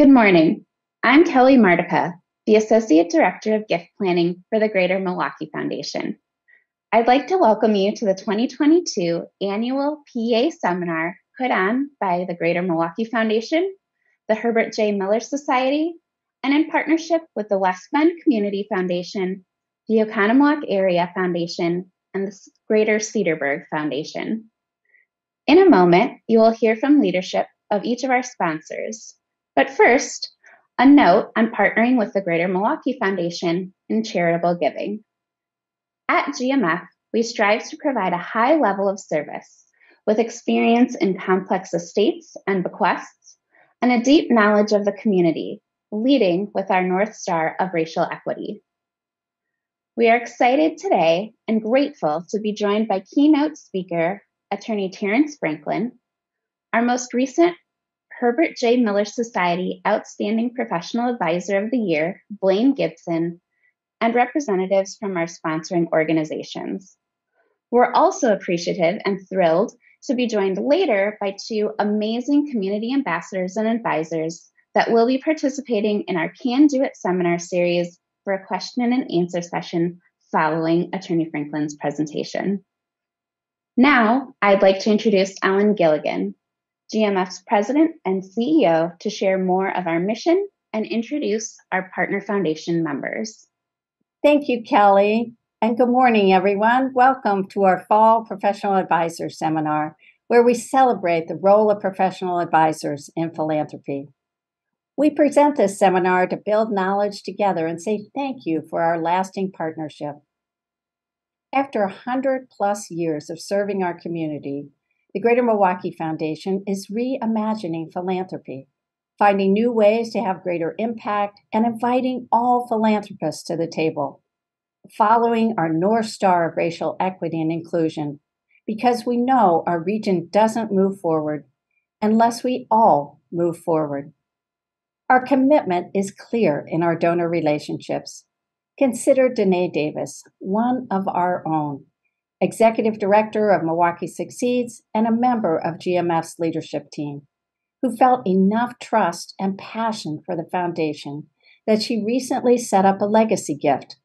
Good morning. I'm Kelly Mardica, the Associate Director of Gift Planning for the Greater Milwaukee Foundation. I'd like to welcome you to the 2022 Annual PA Seminar put on by the Greater Milwaukee Foundation, the Herbert J. Miller Society, and in partnership with the West Bend Community Foundation, the Oconomowoc Area Foundation, and the Greater Cedarburg Foundation. In a moment, you will hear from leadership of each of our sponsors. But first, a note on partnering with the Greater Milwaukee Foundation in charitable giving. At GMF, we strive to provide a high level of service with experience in complex estates and bequests and a deep knowledge of the community, leading with our North Star of racial equity. We are excited today and grateful to be joined by keynote speaker, Attorney Terrence M, our most recent Herbert J. Miller Society Outstanding Professional Advisor of the Year, Blaine Gibson, and representatives from our sponsoring organizations. We're also appreciative and thrilled to be joined later by two amazing community ambassadors and advisors that will be participating in our Can Do It seminar series for a question and answer session following Attorney Franklin's presentation. Now, I'd like to introduce Ellen Gilligan, GMF's President and CEO, to share more of our mission and introduce our partner foundation members. Thank you, Kelly, and good morning, everyone. Welcome to our Fall Professional Advisor Seminar, where we celebrate the role of professional advisors in philanthropy. We present this seminar to build knowledge together and say thank you for our lasting partnership. After 100+ years of serving our community, the Greater Milwaukee Foundation is reimagining philanthropy, finding new ways to have greater impact, and inviting all philanthropists to the table, following our North Star of racial equity and inclusion, because we know our region doesn't move forward unless we all move forward. Our commitment is clear in our donor relationships. Consider Danae Davis, one of our own, Executive Director of Milwaukee Succeeds and a member of GMF's leadership team, who felt enough trust and passion for the foundation that she recently set up a legacy gift.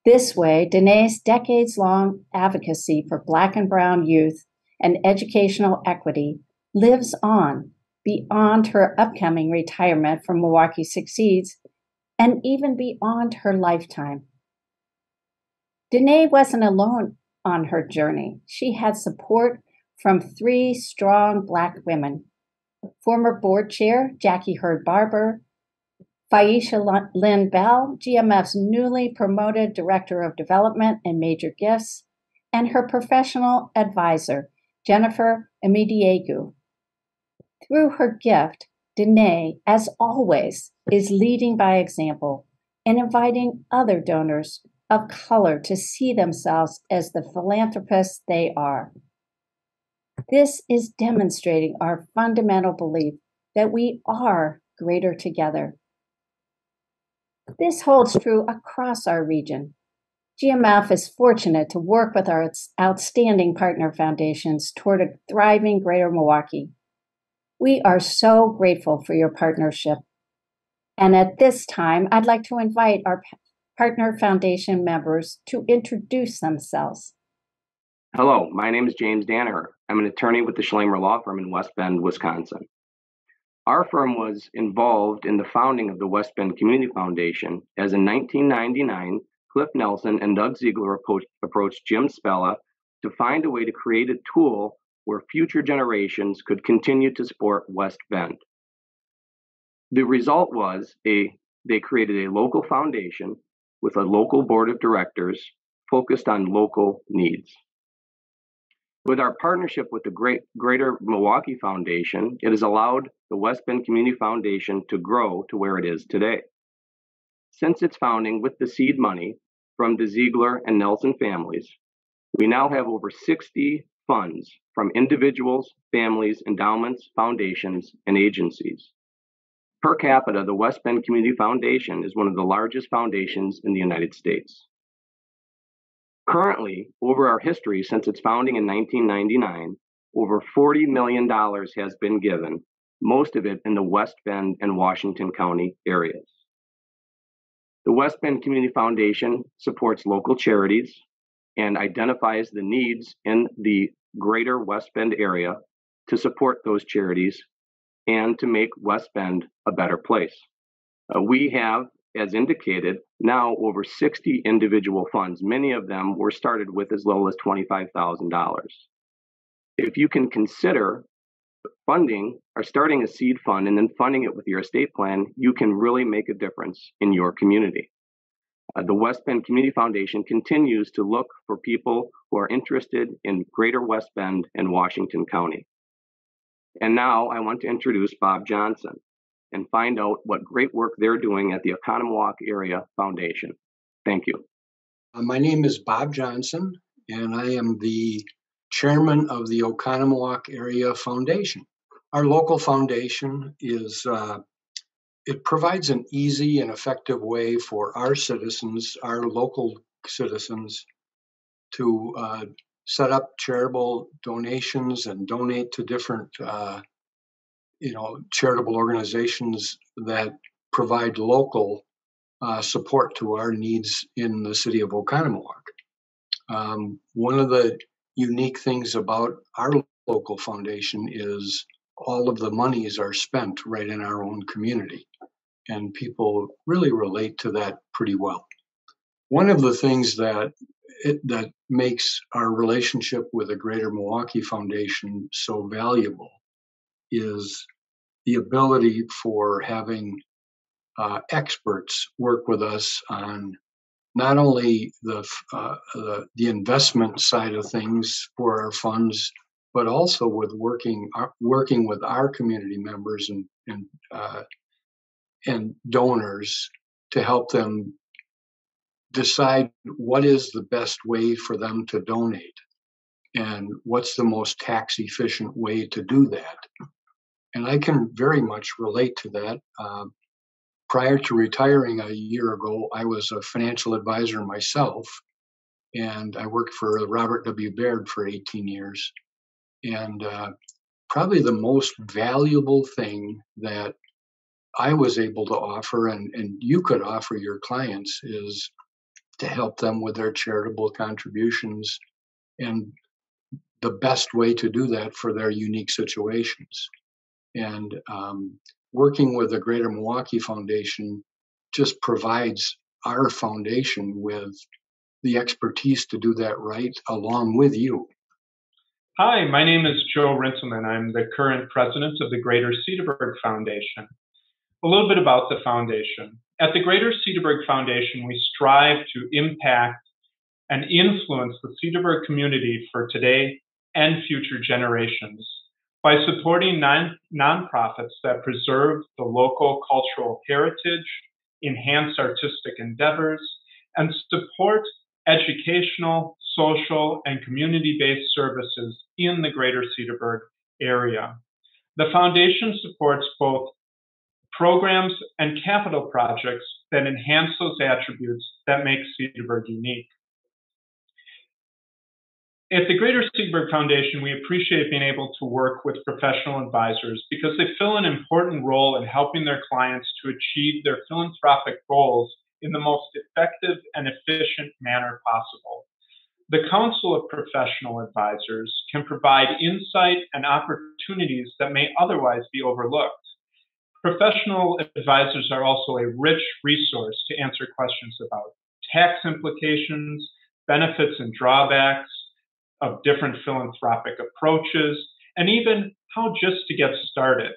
This way, Danae's decades-long advocacy for Black and Brown youth and educational equity lives on beyond her upcoming retirement from Milwaukee Succeeds and even beyond her lifetime. Danae wasn't alone on her journey. She had support from 3 strong Black women: former board chair Jackie Hurd Barber, Faisha Lynn Bell, GMF's newly promoted Director of Development and Major Gifts, and her professional advisor, Jennifer Amediegu. Through her gift, Danae, as always, is leading by example and inviting other donors of color to see themselves as the philanthropists they are. This is demonstrating our fundamental belief that we are greater together. This holds true across our region. GMF is fortunate to work with our outstanding partner foundations toward a thriving Greater Milwaukee. We are so grateful for your partnership. And at this time, I'd like to invite our partner foundation members to introduce themselves. Hello, my name is James Danaher. I'm an attorney with the Schlamer Law Firm in West Bend, Wisconsin. Our firm was involved in the founding of the West Bend Community Foundation, as in 1999, Cliff Nelson and Doug Ziegler approached Jim Spella to find a way to create a tool where future generations could continue to support West Bend. The result was they created a local foundation with a local board of directors focused on local needs. With our partnership with the Greater Milwaukee Foundation, it has allowed the West Bend Community Foundation to grow to where it is today. Since its founding with the seed money from the Ziegler and Nelson families, we now have over 60 funds from individuals, families, endowments, foundations, and agencies. Per capita, the West Bend Community Foundation is one of the largest foundations in the United States. Currently, over our history since its founding in 1999, over $40 million has been given, most of it in the West Bend and Washington County areas. The West Bend Community Foundation supports local charities and identifies the needs in the greater West Bend area to support those charities and to make West Bend a better place. We have, as indicated, now over 60 individual funds. Many of them were started with as little as $25,000. If you can consider funding or starting a seed fund and then funding it with your estate plan, you can really make a difference in your community. The West Bend Community Foundation continues to look for people who are interested in Greater West Bend and Washington County. And now I want to introduce Bob Johnson and find out what great work they're doing at the Oconomowoc Area Foundation. Thank you. My name is Bob Johnson, and I am the chairman of the Oconomowoc Area Foundation. Our local foundation it provides an easy and effective way for our citizens, our local citizens, to set up charitable donations and donate to different charitable organizations that provide local support to our needs in the city of Oconomowoc. One of the unique things about our local foundation is all of the monies are spent right in our own community, and people really relate to that pretty well. One of the things that makes our relationship with the Greater Milwaukee Foundation so valuable is the ability for having experts work with us on not only the investment side of things for our funds, but also with working with our community members and donors to help them decide what is the best way for them to donate and what's the most tax efficient way to do that. And I can very much relate to that. Prior to retiring a year ago, I was a financial advisor myself, and I worked for Robert W. Baird for 18 years. And probably the most valuable thing that I was able to offer, and you could offer your clients, is to help them with their charitable contributions and the best way to do that for their unique situations. And working with the Greater Milwaukee Foundation just provides our foundation with the expertise to do that right along with you. Hi, my name is Joe Rinselman. I'm the current president of the Greater Cedarburg Foundation. A little bit about the foundation. At the Greater Cedarburg Foundation, we strive to impact and influence the Cedarburg community for today and future generations by supporting nonprofits that preserve the local cultural heritage, enhance artistic endeavors, and support educational, social, and community-based services in the Greater Cedarburg area. The foundation supports both programs and capital projects that enhance those attributes that make Cedarburg unique. At the Greater Cedarburg Foundation, we appreciate being able to work with professional advisors because they fill an important role in helping their clients to achieve their philanthropic goals in the most effective and efficient manner possible. The Council of Professional Advisors can provide insight and opportunities that may otherwise be overlooked. Professional advisors are also a rich resource to answer questions about tax implications, benefits and drawbacks of different philanthropic approaches, and even how just to get started.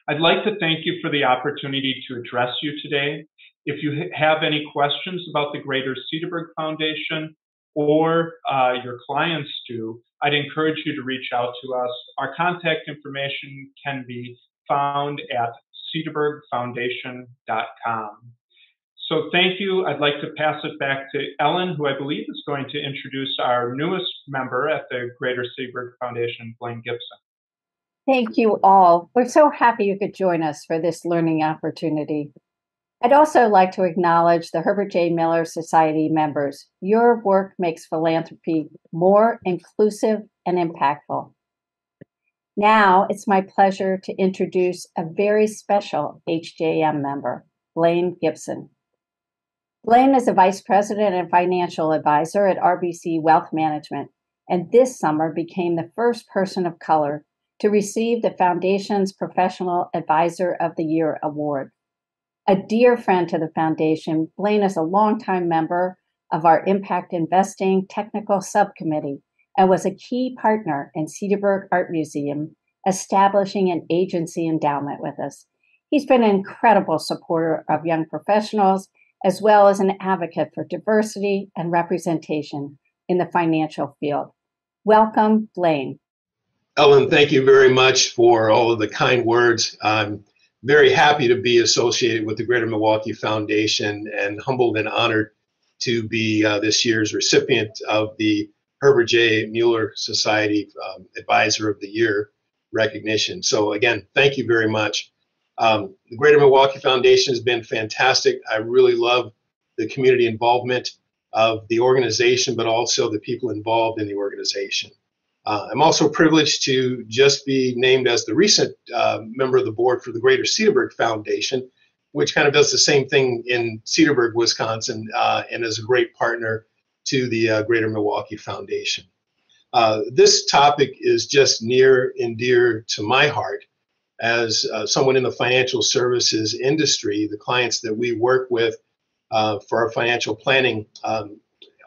I'd like to thank you for the opportunity to address you today. If you have any questions about the Greater Cedarburg Foundation or your clients do, I'd encourage you to reach out to us. Our contact information can be found at cedarburgfoundation.com. So thank you. I'd like to pass it back to Ellen, who I believe is going to introduce our newest member at the Greater Cedarburg Foundation, Blaine Gibson. Thank you all. We're so happy you could join us for this learning opportunity. I'd also like to acknowledge the Herbert J. Miller Society members. Your work makes philanthropy more inclusive and impactful. Now it's my pleasure to introduce a very special HJM member, Blaine Gibson. Blaine is a vice president and financial advisor at RBC Wealth Management, and this summer became the first person of color to receive the Foundation's Professional Advisor of the Year award. A dear friend to the Foundation, Blaine is a longtime member of our Impact Investing Technical Subcommittee and was a key partner in Cedarburg Art Museum, establishing an agency endowment with us. He's been an incredible supporter of young professionals, as well as an advocate for diversity and representation in the financial field. Welcome, Blaine. Ellen, thank you very much for all of the kind words. I'm very happy to be associated with the Greater Milwaukee Foundation and humbled and honored to be this year's recipient of the Herbert J. Mueller Society Advisor of the Year recognition. So again, thank you very much. The Greater Milwaukee Foundation has been fantastic. I really love the community involvement of the organization, but also the people involved in the organization. I'm also privileged to just be named as the recent member of the board for the Greater Cedarburg Foundation, which kind of does the same thing in Cedarburg, Wisconsin, and is a great partner to the Greater Milwaukee Foundation. This topic is just near and dear to my heart. As someone in the financial services industry, the clients that we work with for our financial planning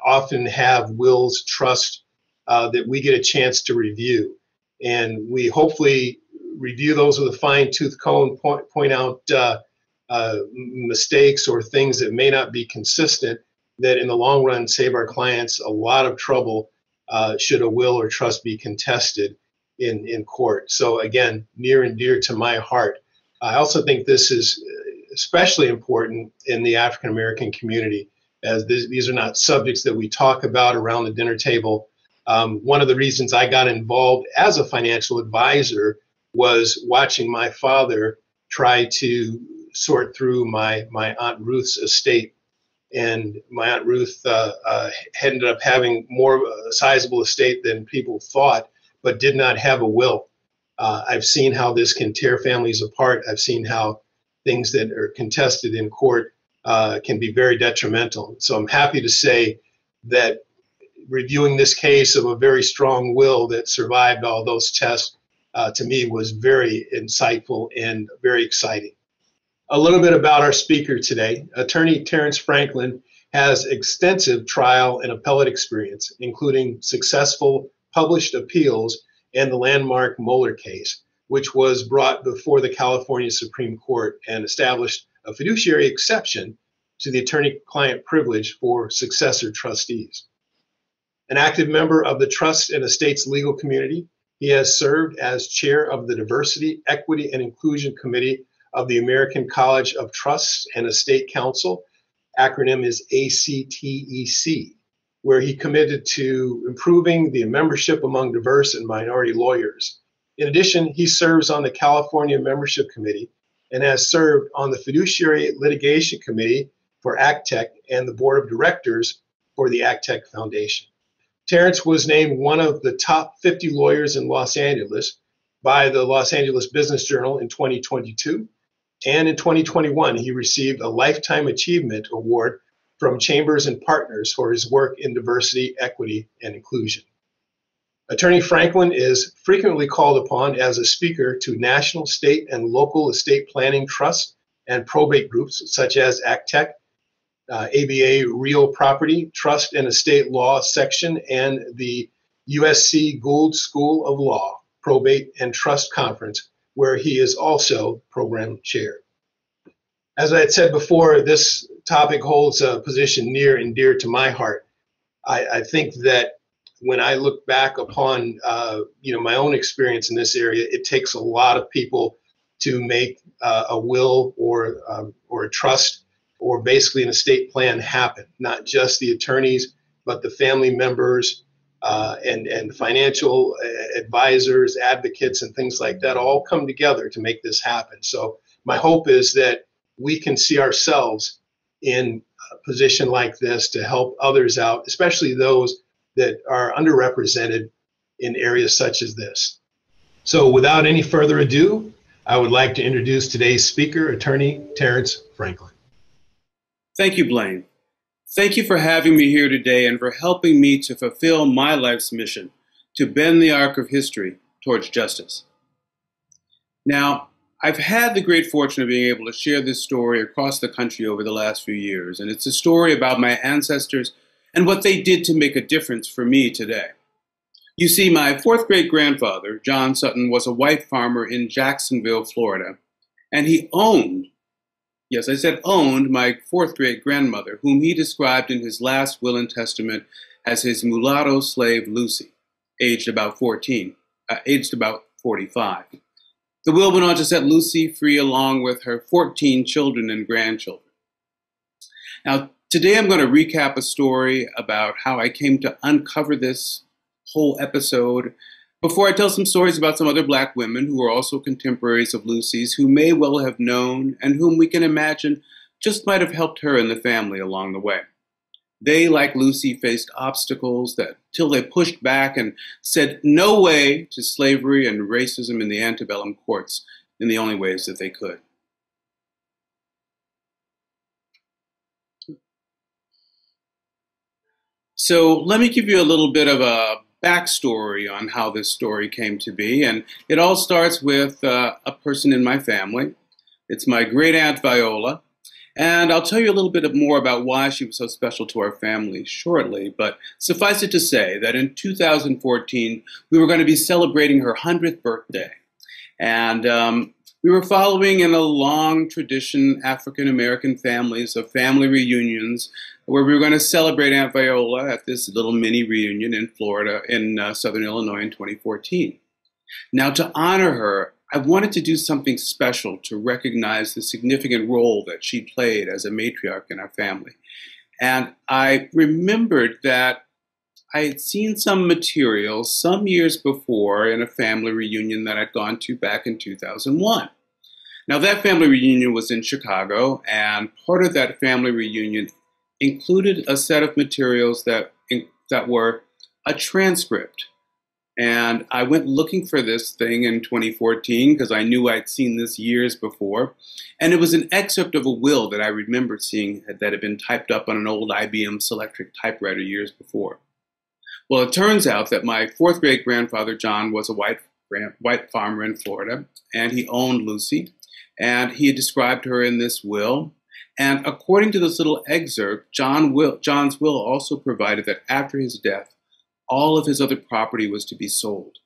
often have wills, trust that we get a chance to review. And we hopefully review those with a fine-tooth comb, point out mistakes or things that may not be consistent, that in the long run save our clients a lot of trouble should a will or trust be contested in court. So again, near and dear to my heart. I also think this is especially important in the African American community, as these are not subjects that we talk about around the dinner table. One of the reasons I got involved as a financial advisor was watching my father try to sort through my Aunt Ruth's estate. And my Aunt Ruth ended up having more of a sizable estate than people thought, but did not have a will. I've seen how this can tear families apart. I've seen how things that are contested in court can be very detrimental. So I'm happy to say that reviewing this case of a very strong will that survived all those tests, to me was very insightful and very exciting. A little bit about our speaker today. Attorney Terrence Franklin has extensive trial and appellate experience, including successful published appeals and the landmark Mueller case, which was brought before the California Supreme Court and established a fiduciary exception to the attorney-client privilege for successor trustees. An active member of the trust and estates legal community, he has served as chair of the Diversity, Equity, and Inclusion Committee of the American College of Trusts and Estate Council, acronym is ACTEC, where he committed to improving the membership among diverse and minority lawyers. In addition, he serves on the California Membership Committee and has served on the Fiduciary Litigation Committee for ACTEC and the Board of Directors for the ACTEC Foundation. Terrence was named one of the top 50 lawyers in Los Angeles by the Los Angeles Business Journal in 2022. And in 2021, he received a Lifetime Achievement Award from Chambers and Partners for his work in diversity, equity, and inclusion. Attorney Franklin is frequently called upon as a speaker to national, state, and local estate planning trusts and probate groups such as ACTEC, ABA Real Property, Trust and Estate Law Section, and the USC Gould School of Law, Probate and Trust Conference, where he is also program chair. As I had said before, this topic holds a position near and dear to my heart. I think that when I look back upon my own experience in this area, it takes a lot of people to make a will or a trust or basically an estate plan happen. Not just the attorneys, but the family members and financial advisors, advocates, and things like that all come together to make this happen. So my hope is that we can see ourselves in a position like this to help others out, especially those that are underrepresented in areas such as this. So without any further ado, I would like to introduce today's speaker, attorney Terrence Franklin. Thank you, Blaine. Thank you for having me here today and for helping me to fulfill my life's mission to bend the arc of history towards justice. Now, I've had the great fortune of being able to share this story across the country over the last few years, and it's a story about my ancestors and what they did to make a difference for me today. You see, my fourth great-grandfather, John Sutton, was a white farmer in Jacksonville, Florida, and he owned, yes, I said owned, my fourth great-grandmother, whom he described in his last will and testament as his mulatto slave, Lucy, aged about 45. The will went on to set Lucy free along with her 14 children and grandchildren. Now, today I'm going to recap a story about how I came to uncover this whole episode before I tell some stories about some other Black women who are also contemporaries of Lucy's who may well have known and whom we can imagine just might have helped her and the family along the way. They, like Lucy, faced obstacles till they pushed back and said no way to slavery and racism in the antebellum courts in the only ways that they could. So let me give you a little bit of a backstory on how this story came to be, and it all starts with a person in my family. It's my great aunt Viola, and I'll tell you a little bit more about why she was so special to our family shortly, but suffice it to say that in 2014 we were going to be celebrating her 100th birthday, and we were following in a long tradition African-American families of family reunions where we were going to celebrate Aunt Viola at this little mini reunion in Florida, in Southern Illinois in 2014. Now, to honor her, I wanted to do something special to recognize the significant role that she played as a matriarch in our family. And I remembered that I had seen some material some years before in a family reunion that I'd gone to back in 2001. Now, that family reunion was in Chicago, and part of that family reunion included a set of materials that were a transcript. And I went looking for this thing in 2014 because I knew I'd seen this years before. And it was an excerpt of a will that I remembered seeing that had been typed up on an old IBM Selectric typewriter years before. Well, it turns out that my fourth great-grandfather, John, was a white farmer in Florida, and he owned Lucy, and he had described her in this will. And according to this little excerpt, John's will also provided that after his death, all of his other property was to be sold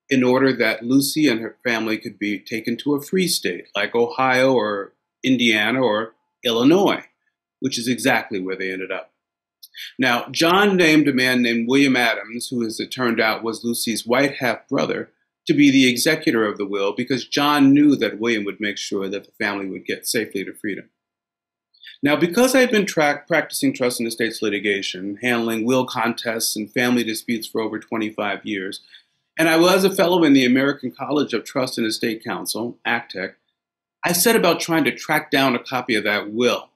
in order that Lucy and her family could be taken to a free state like Ohio or Indiana or Illinois, which is exactly where they ended up. Now, John named a man named William Adams, who, as it turned out, was Lucy's white half-brother, to be the executor of the will because John knew that William would make sure that the family would get safely to freedom. Now, because I had been practicing trust and estates litigation, handling will contests and family disputes for over 25 years, and I was a fellow in the American College of Trust and Estate Counsel, ACTEC, I set about trying to track down a copy of that will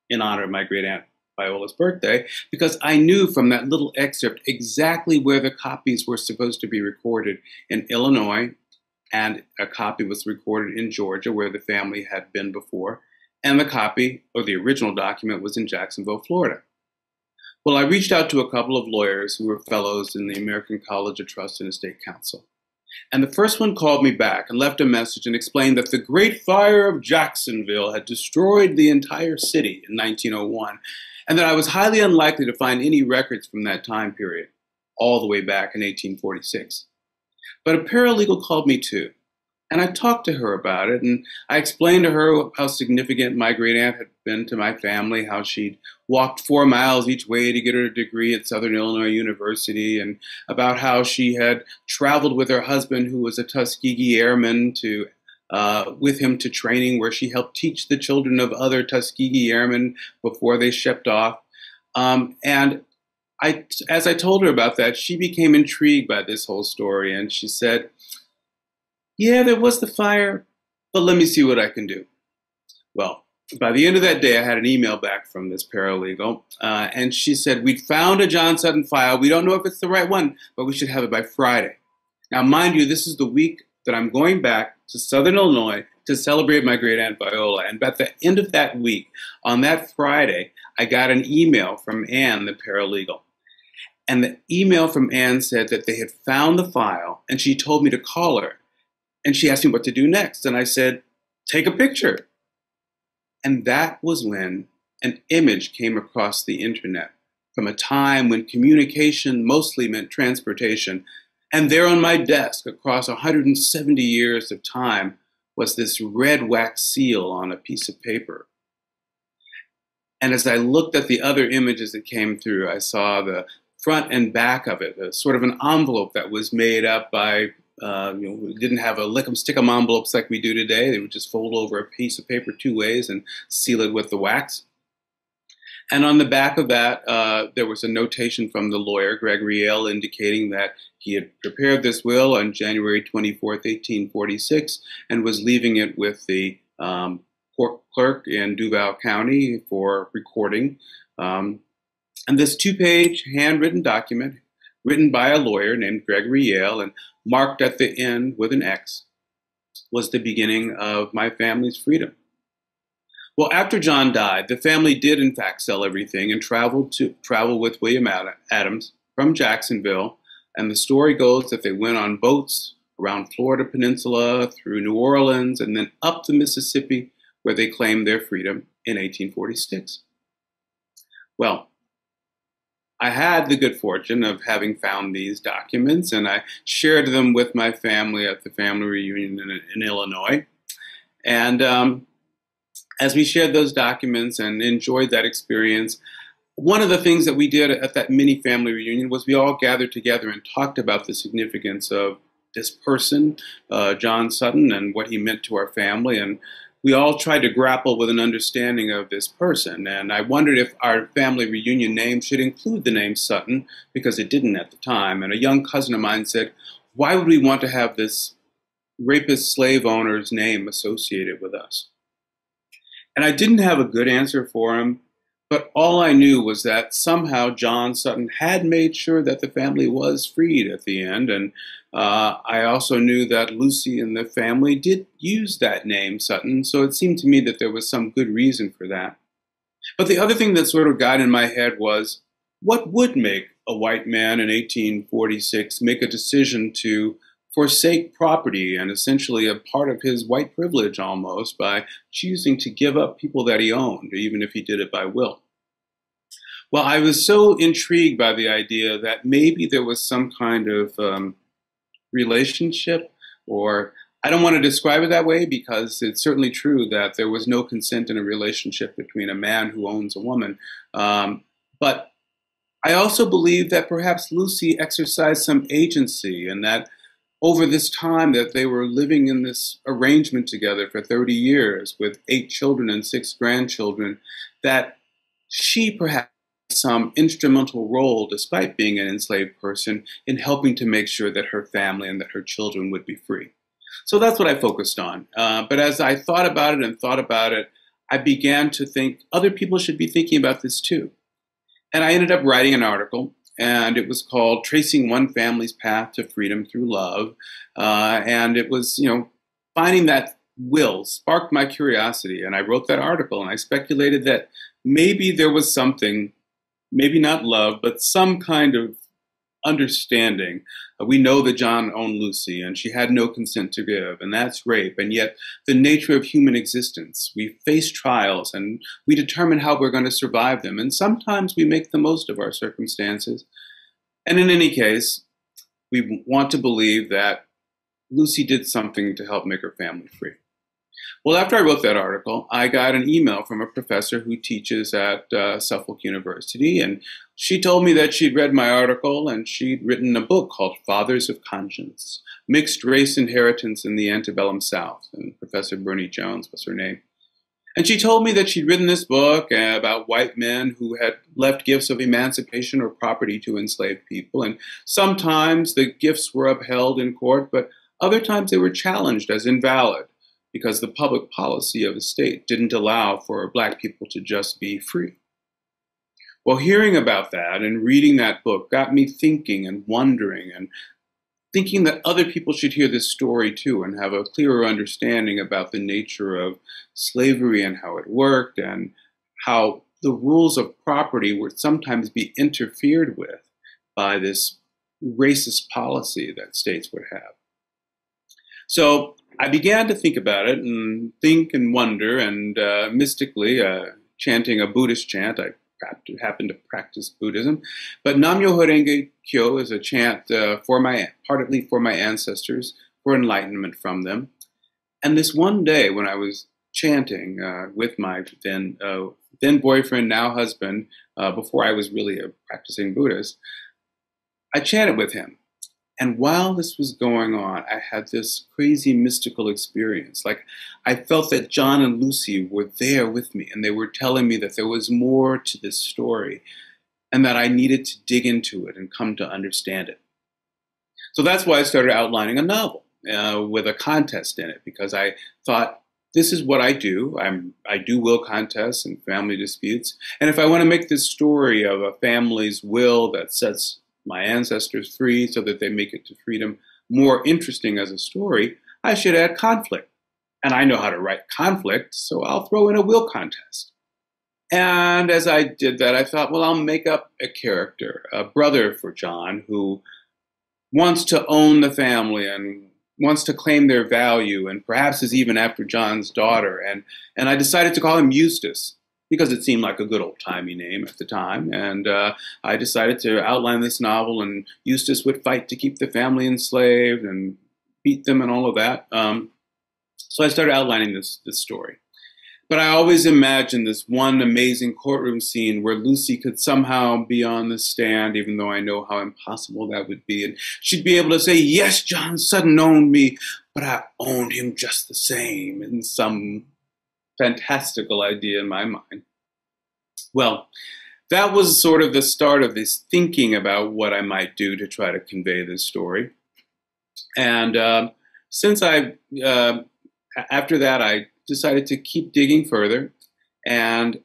in honor of my great-aunt Viola's birthday, because I knew from that little excerpt exactly where the copies were supposed to be recorded in Illinois, and a copy was recorded in Georgia, where the family had been before, and the copy, or the original document, was in Jacksonville, Florida. Well, I reached out to a couple of lawyers who were fellows in the American College of Trust and Estate Counsel. And the first one called me back and left a message and explained that the Great Fire of Jacksonville had destroyed the entire city in 1901, and that I was highly unlikely to find any records from that time period, all the way back in 1846. But a paralegal called me too. And I talked to her about it, and I explained to her how significant my great-aunt had been to my family, how she'd walked 4 miles each way to get her degree at Southern Illinois University, and about how she had traveled with her husband, who was a Tuskegee Airman, with him to training where she helped teach the children of other Tuskegee Airmen before they shipped off. And as I told her about that, she became intrigued by this whole story, and she said, "Yeah, there was the fire, but let me see what I can do." Well, by the end of that day, I had an email back from this paralegal, and she said, "We'd found a John Sutton file. We don't know if it's the right one, but we should have it by Friday." Now, mind you, this is the week that I'm going back to Southern Illinois to celebrate my great aunt Viola. And at the end of that week, on that Friday, I got an email from Ann, the paralegal. And the email from Ann said that they had found the file, and she told me to call her. And she asked me what to do next. And I said, take a picture. And that was when an image came across the internet from a time when communication mostly meant transportation. And there on my desk, across 170 years of time, was this red wax seal on a piece of paper. And as I looked at the other images that came through, I saw the front and back of it, a sort of an envelope that was made up by, we didn't have a lick 'em stick 'em envelopes like we do today. They would just fold over a piece of paper 2 ways and seal it with the wax. And on the back of that, there was a notation from the lawyer, Gregory Yale, indicating that he had prepared this will on January 24th, 1846, and was leaving it with the court clerk in Duval County for recording. And this 2-page handwritten document, written by a lawyer named Gregory Yale and marked at the end with an X, was the beginning of my family's freedom. Well, after John died, the family did in fact sell everything and travel with William Adams from Jacksonville. And the story goes that they went on boats around Florida Peninsula, through New Orleans, and then up the Mississippi, where they claimed their freedom in 1846. Well, I had the good fortune of having found these documents, and I shared them with my family at the family reunion in Illinois. And as we shared those documents and enjoyed that experience, one of the things that we did at that mini family reunion was we all gathered together and talked about the significance of this person, John Sutton, and what he meant to our family. And we all tried to grapple with an understanding of this person. And I wondered if our family reunion name should include the name Sutton, because it didn't at the time. And a young cousin of mine said, why would we want to have this rapist slave owner's name associated with us? And I didn't have a good answer for him, but all I knew was that somehow John Sutton had made sure that the family was freed at the end. And I also knew that Lucy and the family did use that name, Sutton, so it seemed to me that there was some good reason for that. But the other thing that sort of got in my head was, what would make a white man in 1846 make a decision to forsake property and essentially a part of his white privilege almost by choosing to give up people that he owned, even if he did it by will? Well, I was so intrigued by the idea that maybe there was some kind of relationship, or I don't want to describe it that way because it's certainly true that there was no consent in a relationship between a man who owns a woman. But I also believe that perhaps Lucy exercised some agency, and that over this time that they were living in this arrangement together for 30 years with 8 children and 6 grandchildren, that she perhaps had some instrumental role, despite being an enslaved person, in helping to make sure that her family and that her children would be free. So that's what I focused on. But as I thought about it, I began to think other people should be thinking about this too. And I ended up writing an article, and it was called Tracing One Family's Path to Freedom Through Love. And it was, finding that will sparked my curiosity. And I wrote that article, and I speculated that maybe there was something, maybe not love, but some kind of understanding. We know that John owned Lucy, and she had no consent to give, and that's rape. And yet the nature of human existence, we face trials, and we determine how we're going to survive them. And sometimes we make the most of our circumstances. And in any case, we want to believe that Lucy did something to help make her family free. Well, after I wrote that article, I got an email from a professor who teaches at Suffolk University, and she told me that she'd read my article and she'd written a book called Fathers of Conscience, Mixed Race Inheritance in the Antebellum South, and Professor Bernie Jones was her name. And she told me that she'd written this book about white men who had left gifts of emancipation or property to enslaved people, and sometimes the gifts were upheld in court, but other times they were challenged as invalid, because the public policy of the state didn't allow for Black people to just be free. Well, hearing about that and reading that book got me thinking and wondering, and thinking that other people should hear this story too and have a clearer understanding about the nature of slavery and how it worked and how the rules of property would sometimes be interfered with by this racist policy that states would have. So I began to think about it and think and wonder, and mystically chanting a Buddhist chant. I happen to practice Buddhism, but Nam-myoho Renge Kyo is a chant partly for my ancestors, for enlightenment from them. And this one day when I was chanting with my then boyfriend, now husband, before I was really a practicing Buddhist, I chanted with him. And while this was going on, I had this crazy mystical experience. Like, I felt that John and Lucy were there with me, and they were telling me that there was more to this story, and that I needed to dig into it and come to understand it. So that's why I started outlining a novel with a contest in it, because I thought, this is what I do. I do will contests and family disputes. And if I want to make this story of a family's will that sets my ancestors free so that they make it to freedom more interesting as a story, I should add conflict. And I know how to write conflict, so I'll throw in a will contest. And as I did that, I thought, well, I'll make up a character, a brother for John, who wants to own the family and wants to claim their value, and perhaps is even after John's daughter. And I decided to call him Eustace, because it seemed like a good old-timey name at the time. And I decided to outline this novel, and Eustace would fight to keep the family enslaved and beat them and all of that. So I started outlining this story. But I always imagined this one amazing courtroom scene where Lucy could somehow be on the stand, even though I know how impossible that would be. And she'd be able to say, yes, John Sutton owned me, but I owned him just the same, in some fantastical idea in my mind. Well, that was sort of the start of this thinking about what I might do to try to convey this story. And since after that, I decided to keep digging further. And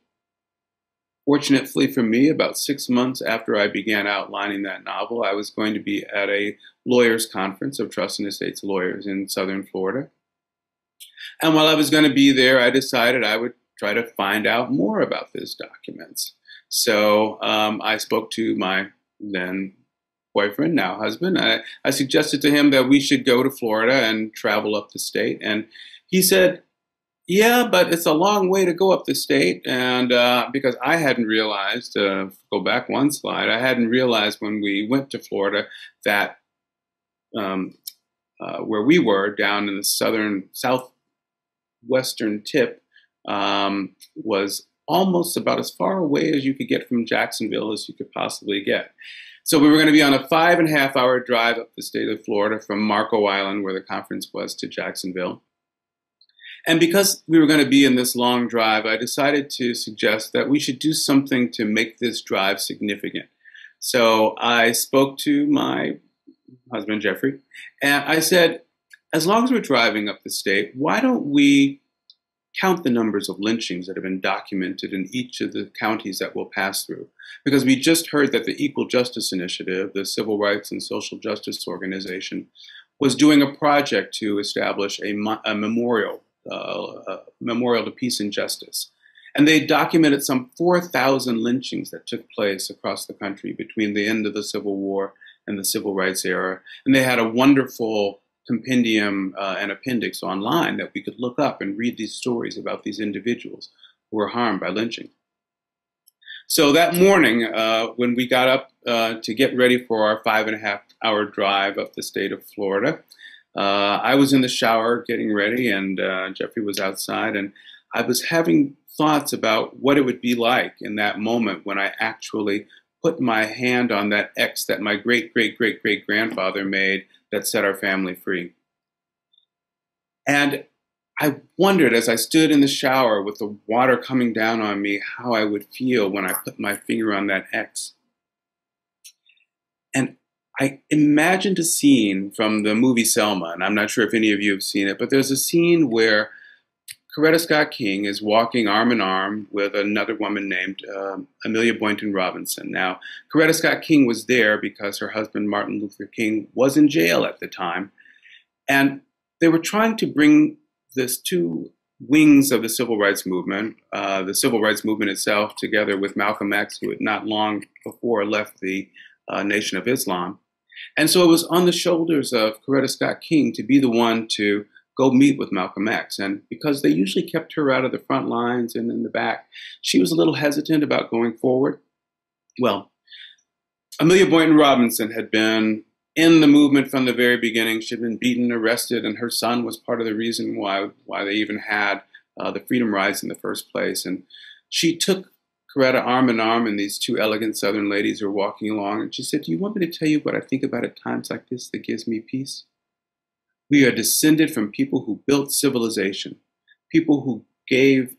fortunately for me, about 6 months after I began outlining that novel, I was going to be at a lawyers' conference of Trust and Estates lawyers in Southern Florida. And while I was going to be there, I decided I would try to find out more about these documents. So I spoke to my then boyfriend, now husband. I suggested to him that we should go to Florida and travel up the state. And he said, yeah, but it's a long way to go up the state. And because I hadn't realized, go back one slide, I hadn't realized when we went to Florida that where we were down in the southwestern tip was almost about as far away as you could get from Jacksonville as you could possibly get. So we were going to be on a 5.5-hour drive up the state of Florida from Marco Island, where the conference was, to Jacksonville. And because we were going to be in this long drive, I decided to suggest that we should do something to make this drive significant. So I spoke to my husband, Jeffrey, and I said, as long as we're driving up the state, why don't we count the numbers of lynchings that have been documented in each of the counties that we'll pass through? Because we just heard that the Equal Justice Initiative, the Civil Rights and Social Justice Organization, was doing a project to establish a memorial to peace and justice. And they documented some 4,000 lynchings that took place across the country between the end of the Civil War and the Civil Rights era. And they had a wonderful compendium and appendix online that we could look up and read these stories about these individuals who were harmed by lynching. So that morning, when we got up to get ready for our 5.5-hour drive up the state of Florida, I was in the shower getting ready, and Jeffrey was outside, and I was having thoughts about what it would be like in that moment when I actually put my hand on that X that my great-great-great-great-grandfather made that set our family free. And I wondered, as I stood in the shower with the water coming down on me, how I would feel when I put my finger on that X. And I imagined a scene from the movie Selma, and I'm not sure if any of you have seen it, but there's a scene where Coretta Scott King is walking arm in arm with another woman named Amelia Boynton Robinson. Now, Coretta Scott King was there because her husband, Martin Luther King, was in jail at the time. And they were trying to bring this two wings of the civil rights movement itself, together with Malcolm X, who had not long before left the Nation of Islam. And so it was on the shoulders of Coretta Scott King to be the one to go meet with Malcolm X. And because they usually kept her out of the front lines and in the back, she was a little hesitant about going forward. Well, Amelia Boynton Robinson had been in the movement from the very beginning. She'd been beaten, arrested, and her son was part of the reason why they even had the Freedom Rides in the first place. And she took Coretta arm in arm, and these two elegant Southern ladies were walking along, and she said, "Do you want me to tell you what I think about at times like this that gives me peace? We are descended from people who built civilization, people who gave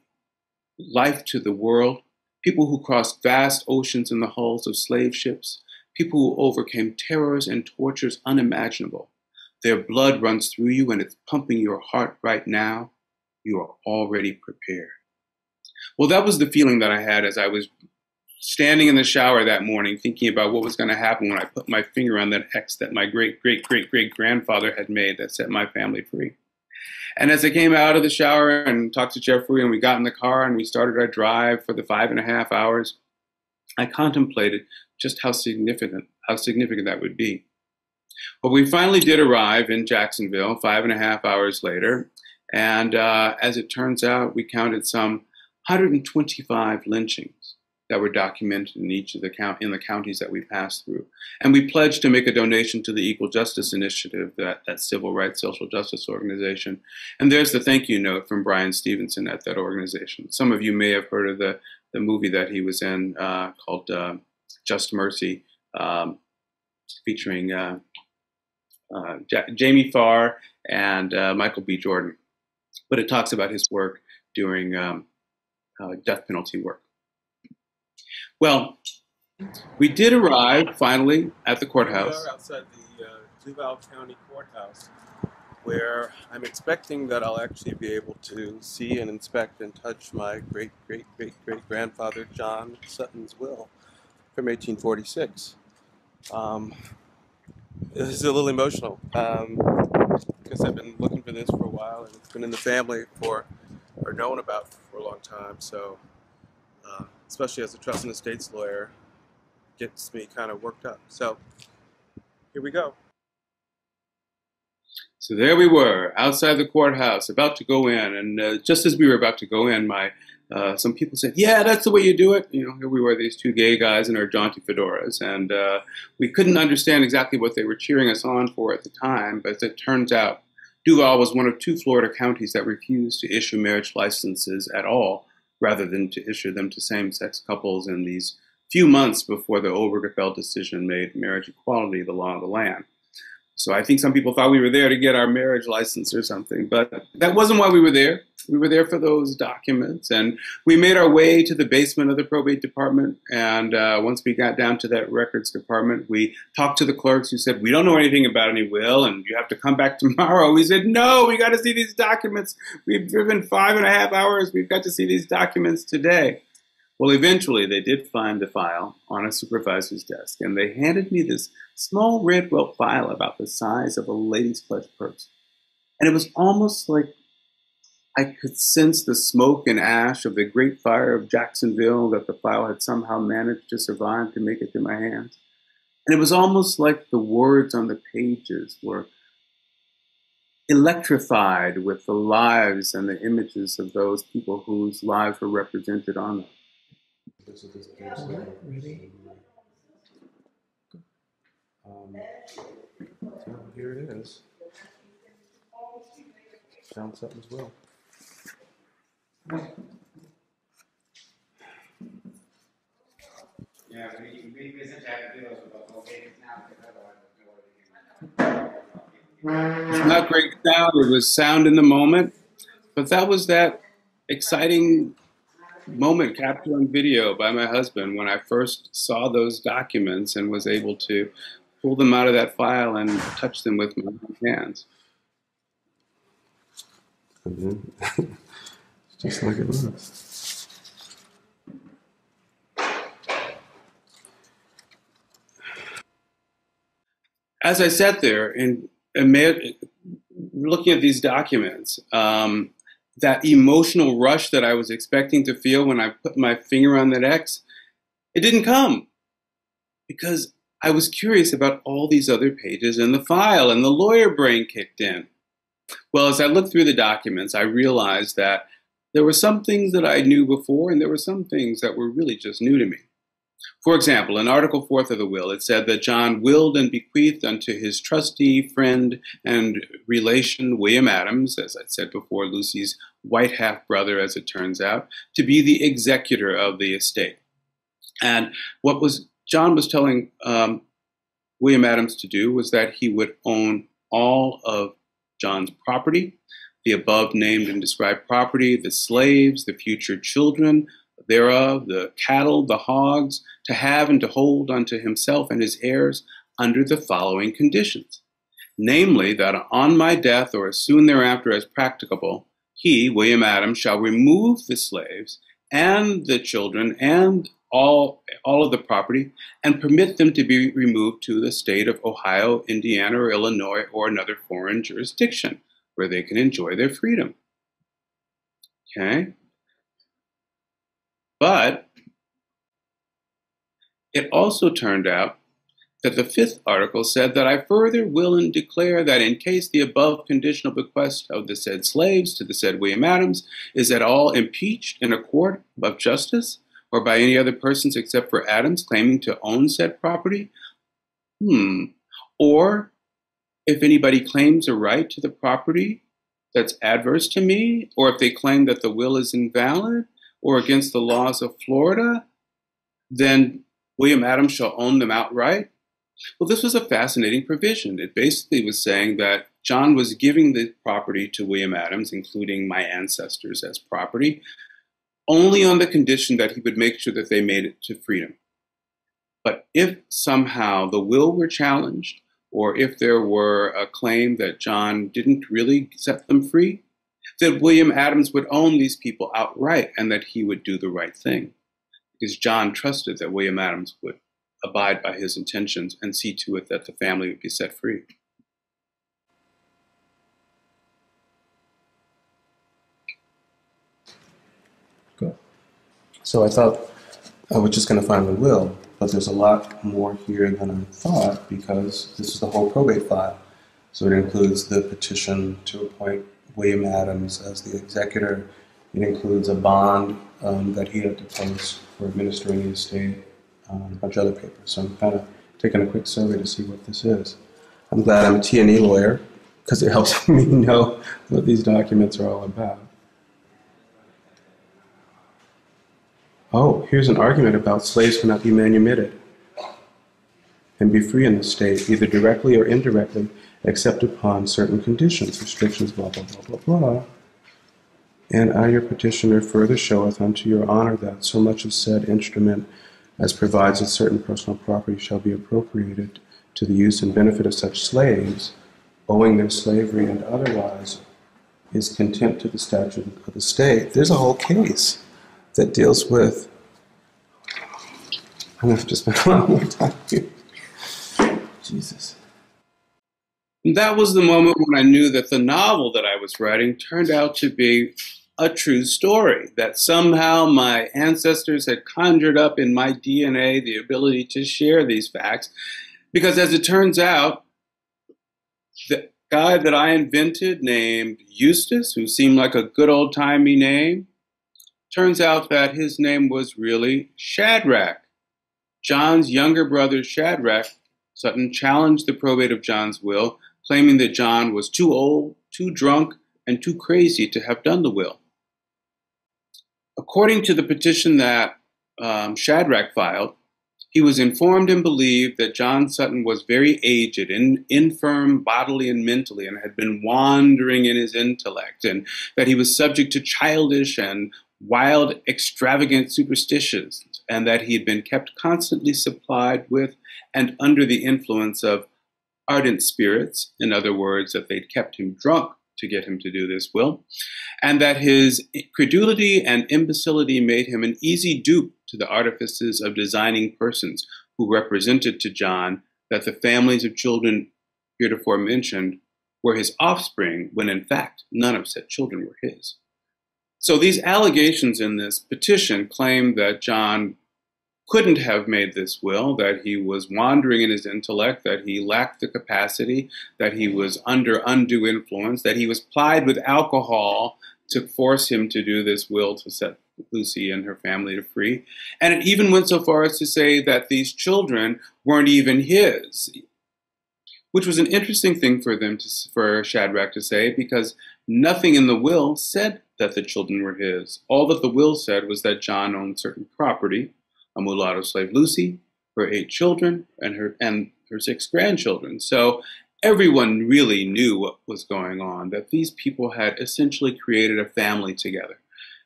life to the world, people who crossed vast oceans in the hulls of slave ships, people who overcame terrors and tortures unimaginable. Their blood runs through you and it's pumping your heart right now. You are already prepared." Well, that was the feeling that I had as I was standing in the shower that morning, thinking about what was going to happen when I put my finger on that X that my great-great-great-great-grandfather had made that set my family free. And as I came out of the shower and talked to Jeffrey, and we got in the car and we started our drive for the 5.5 hours, I contemplated just how significant that would be. Well, we finally did arrive in Jacksonville 5.5 hours later, and as it turns out, we counted some 125 lynchings that were documented in each of the counties that we passed through. And we pledged to make a donation to the Equal Justice Initiative, that civil rights social justice organization. And there's the thank you note from Brian Stevenson at that organization. Some of you may have heard of the movie that he was in called Just Mercy, featuring Jamie Farr and Michael B. Jordan. But it talks about his work during death penalty work. Well, we did arrive finally at the courthouse. We are outside the Duval County Courthouse, where I'm expecting that I'll actually be able to see and inspect and touch my great-great-great-great-grandfather John Sutton's will from 1846. This is a little emotional because I've been looking for this for a while, and it's been in the family or known about for a long time. So, especially as a trust and estates lawyer, gets me kind of worked up. So, here we go. So there we were, outside the courthouse, about to go in. And just as we were about to go in, some people said, "Yeah, that's the way you do it." You know, here we were, these two gay guys in our jaunty fedoras. And we couldn't understand exactly what they were cheering us on for at the time. But as it turns out, Duval was one of 2 Florida counties that refused to issue marriage licenses at all, rather than to issue them to same-sex couples in these few months before the Obergefell decision made marriage equality the law of the land. So I think some people thought we were there to get our marriage license or something, but that wasn't why we were there. We were there for those documents, and we made our way to the basement of the probate department. And once we got down to that records department, we talked to the clerks who said, "We don't know anything about any will, and you have to come back tomorrow." We said, "No, we got to see these documents. We've driven 5.5 hours. We've got to see these documents today." Well, eventually they did find the file on a supervisor's desk, and they handed me this small red welt file about the size of a lady's clutch purse. And it was almost like I could sense the smoke and ash of the Great Fire of Jacksonville that the file had somehow managed to survive to make it to my hands. And it was almost like the words on the pages were electrified with the lives and the images of those people whose lives were represented on them. So here it is. John Sutton's will. Yeah, we visit that videos about It's not great sound, it was sound in the moment, but that was that exciting moment captured on video by my husband when I first saw those documents and was able to pull them out of that file and touch them with my hands. Just like it was. As I sat there and looking at these documents, that emotional rush that I was expecting to feel when I put my finger on that X, it didn't come because I was curious about all these other pages in the file, and the lawyer brain kicked in. Well, as I looked through the documents, I realized that there were some things that I knew before, and there were some things that were really just new to me. For example, in Article 4 of the will, it said that John willed and bequeathed unto his trustee, friend, and relation, William Adams, as I said before, Lucy's white half-brother, as it turns out, to be the executor of the estate. And what John was telling William Adams to do was that he would own all of John's property, the above named and described property, the slaves, the future children thereof, the cattle, the hogs, to have and to hold unto himself and his heirs under the following conditions. Namely, that on my death or as soon thereafter as practicable, he, William Adams, shall remove the slaves and the children and all of the property and permit them to be removed to the state of Ohio, Indiana, or Illinois, or another foreign jurisdiction where they can enjoy their freedom. Okay? But it also turned out that the fifth article said that I further will and declare that in case the above conditional bequest of the said slaves to the said William Adams is at all impeached in a court of justice or by any other persons except for Adams claiming to own said property, or if anybody claims a right to the property that's adverse to me, or if they claim that the will is invalid or against the laws of Florida, then William Adams shall own them outright. Well, this was a fascinating provision. It basically was saying that John was giving the property to William Adams, including my ancestors as property, only on the condition that he would make sure that they made it to freedom. But if somehow the will were challenged, or if there were a claim that John didn't really set them free, that William Adams would own these people outright and that he would do the right thing. Because John trusted that William Adams would abide by his intentions and see to it that the family would be set free. Good. So I thought I was just going to find the will, but there's a lot more here than I thought because this is the whole probate file. So it includes the petition to appoint William Adams as the executor. It includes a bond that he had to post for administering the estate, a bunch of other papers. So I'm kind of taking a quick survey to see what this is. I'm glad I'm a T&E lawyer because it helps me know what these documents are all about. Oh, here's an argument about slaves cannot be manumitted and be free in the state, either directly or indirectly, except upon certain conditions, restrictions, blah, blah, blah, blah, blah. And I, your petitioner, further showeth unto your honor that so much of said instrument as provides that certain personal property shall be appropriated to the use and benefit of such slaves, owing their slavery and otherwise, is contempt to the statute of the state. There's a whole case that deals with, I'm going to have to spend a lot more time here. Jesus. That was the moment when I knew that the novel that I was writing turned out to be a true story, that somehow my ancestors had conjured up in my DNA the ability to share these facts. Because as it turns out, the guy that I invented named Eustace, who seemed like a good old-timey name, turns out that his name was really Shadrach. John's younger brother, Shadrach, Sutton challenged the probate of John's will, claiming that John was too old, too drunk, and too crazy to have done the will. According to the petition that Shadrach filed, he was informed and believed that John Sutton was very aged and infirm bodily and mentally and had been wandering in his intellect, and that he was subject to childish and wild, extravagant superstitions, and that he had been kept constantly supplied with and under the influence of ardent spirits, in other words, that they'd kept him drunk to get him to do this will, and that his credulity and imbecility made him an easy dupe to the artifices of designing persons who represented to John that the families of children heretofore mentioned were his offspring, when in fact none of said children were his. So these allegations in this petition claim that John couldn't have made this will, that he was wandering in his intellect, that he lacked the capacity, that he was under undue influence, that he was plied with alcohol to force him to do this will to set Lucy and her family free. And it even went so far as to say that these children weren't even his, which was an interesting thing for Shadrach to say, because nothing in the will said that the children were his. All that the will said was that John owned certain property, a mulatto slave Lucy, her 8 children, and her 6 grandchildren. So everyone really knew what was going on, that these people had essentially created a family together.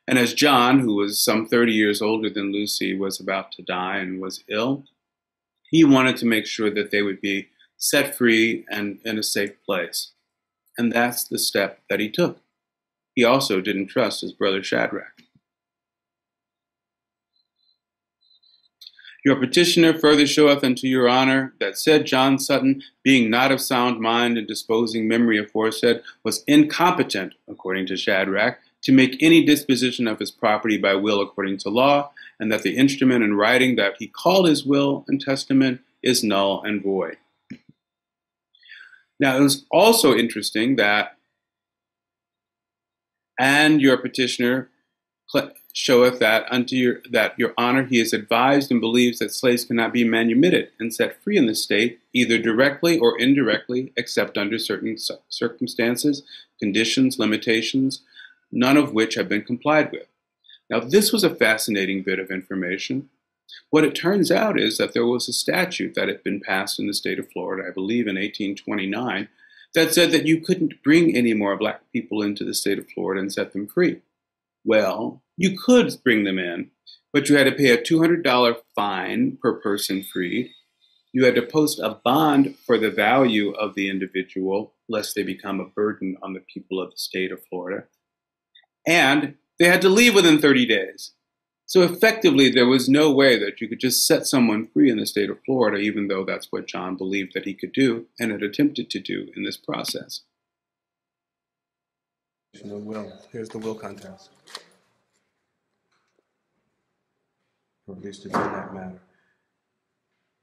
And as John, who was some 30 years older than Lucy, was about to die and was ill, he wanted to make sure that they would be set free and in a safe place. And that's the step that he took. He also didn't trust his brother Shadrach. Your petitioner further showeth unto your honor that said John Sutton, being not of sound mind and disposing memory aforesaid, was incompetent, according to Shadrach, to make any disposition of his property by will according to law, and that the instrument in writing that he called his will and testament is null and void. Now, it was also interesting that, and your petitioner showeth that your honor he is advised and believes that slaves cannot be manumitted and set free in the state, either directly or indirectly, except under certain circumstances, conditions, limitations, none of which have been complied with. Now, this was a fascinating bit of information. What it turns out is that there was a statute that had been passed in the state of Florida, I believe in 1829, that said that you couldn't bring any more black people into the state of Florida and set them free. Well, you could bring them in, but you had to pay a $200 fine per person freed. You had to post a bond for the value of the individual, lest they become a burden on the people of the state of Florida. And they had to leave within 30 days. So effectively, there was no way that you could just set someone free in the state of Florida, even though that's what John believed that he could do and had attempted to do in this process. The will. Here's the will contest. Or at least it's in that matter.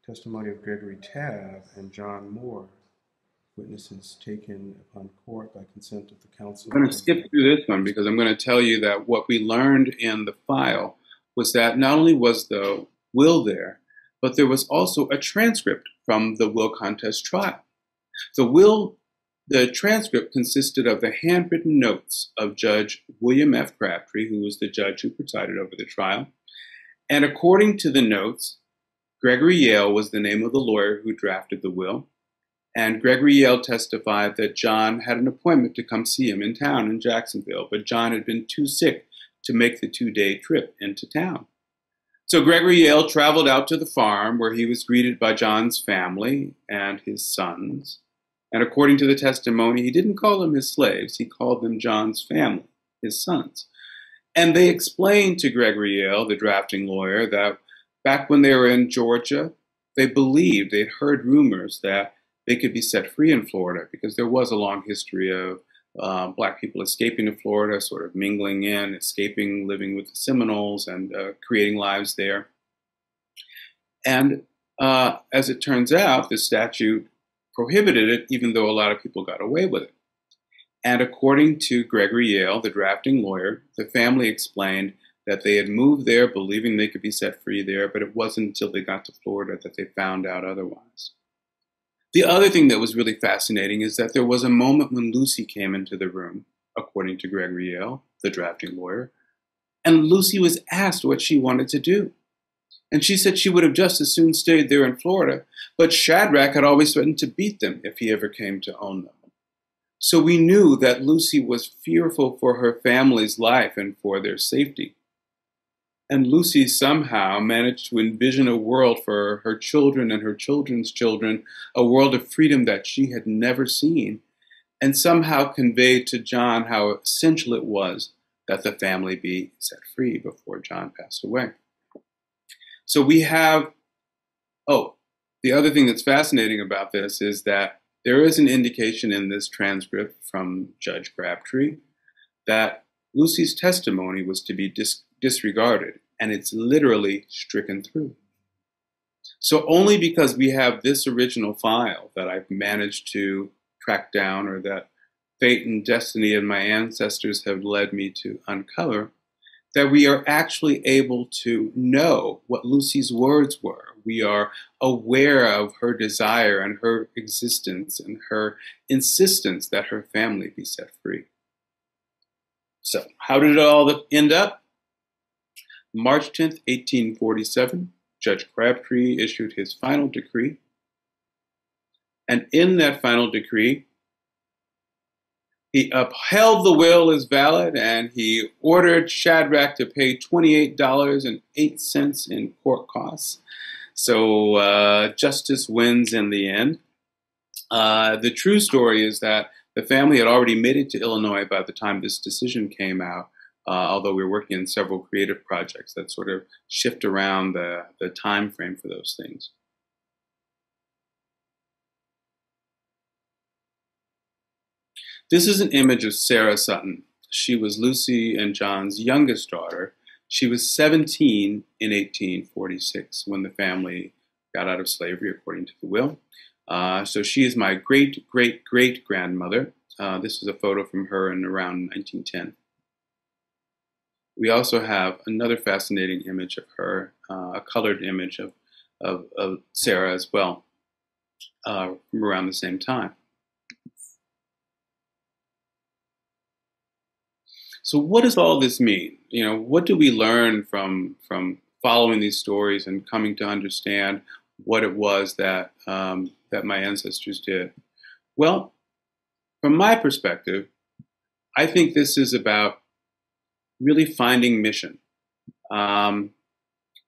Testimony of Gregory Tabb and John Moore, witnesses taken upon court by consent of the council. I'm going to skip through this one because I'm going to tell you that what we learned in the file was that not only was the will there, but there was also a transcript from the will contest trial. The transcript consisted of the handwritten notes of Judge William F. Crabtree, who was the judge who presided over the trial. And according to the notes, Gregory Yale was the name of the lawyer who drafted the will. And Gregory Yale testified that John had an appointment to come see him in town in Jacksonville, but John had been too sick to make the 2-day trip into town. So Gregory Yale traveled out to the farm where he was greeted by John's family and his sons. And according to the testimony, he didn't call them his slaves, he called them John's family, his sons. And they explained to Gregory Yale, the drafting lawyer, that back when they were in Georgia, they'd heard rumors that they could be set free in Florida because there was a long history of black people escaping to Florida, sort of mingling in, escaping, living with the Seminoles and creating lives there. And as it turns out, the statute prohibited it, even though a lot of people got away with it. And according to Gregory Yale, the drafting lawyer, the family explained that they had moved there believing they could be set free there, but it wasn't until they got to Florida that they found out otherwise. The other thing that was really fascinating is that there was a moment when Lucy came into the room, according to Gregory Yale, the drafting lawyer, and Lucy was asked what she wanted to do. And she said she would have just as soon stayed there in Florida, but Shadrach had always threatened to beat them if he ever came to own them. So we knew that Lucy was fearful for her family's life and for their safety. And Lucy somehow managed to envision a world for her children and her children's children, a world of freedom that she had never seen. and somehow conveyed to John how essential it was that the family be set free before John passed away. So we have, the other thing that's fascinating about this is that there is an indication in this transcript from Judge Crabtree that Lucy's testimony was to be disregarded, and it's literally stricken through. So only because we have this original file that I've managed to track down, or that fate and destiny of my ancestors have led me to uncover, that we are actually able to know what Lucy's words were. We are aware of her desire and her existence and her insistence that her family be set free. So how did it all end up? March 10th, 1847, Judge Crabtree issued his final decree. And in that final decree, he upheld the will as valid, and he ordered Shadrach to pay $28.08 in court costs. So justice wins in the end. The true story is that the family had already made it to Illinois by the time this decision came out, although we were working on several creative projects that sort of shift around the time frame for those things. This is an image of Sarah Sutton. She was Lucy and John's youngest daughter. She was 17 in 1846 when the family got out of slavery, according to the will. So she is my great-great-great-grandmother. This is a photo from her in around 1910. We also have another fascinating image of her, a colored image of Sarah as well, from around the same time. So what does all this mean? You know, what do we learn from following these stories and coming to understand what it was that that my ancestors did? Well, from my perspective, I think this is about really finding mission. In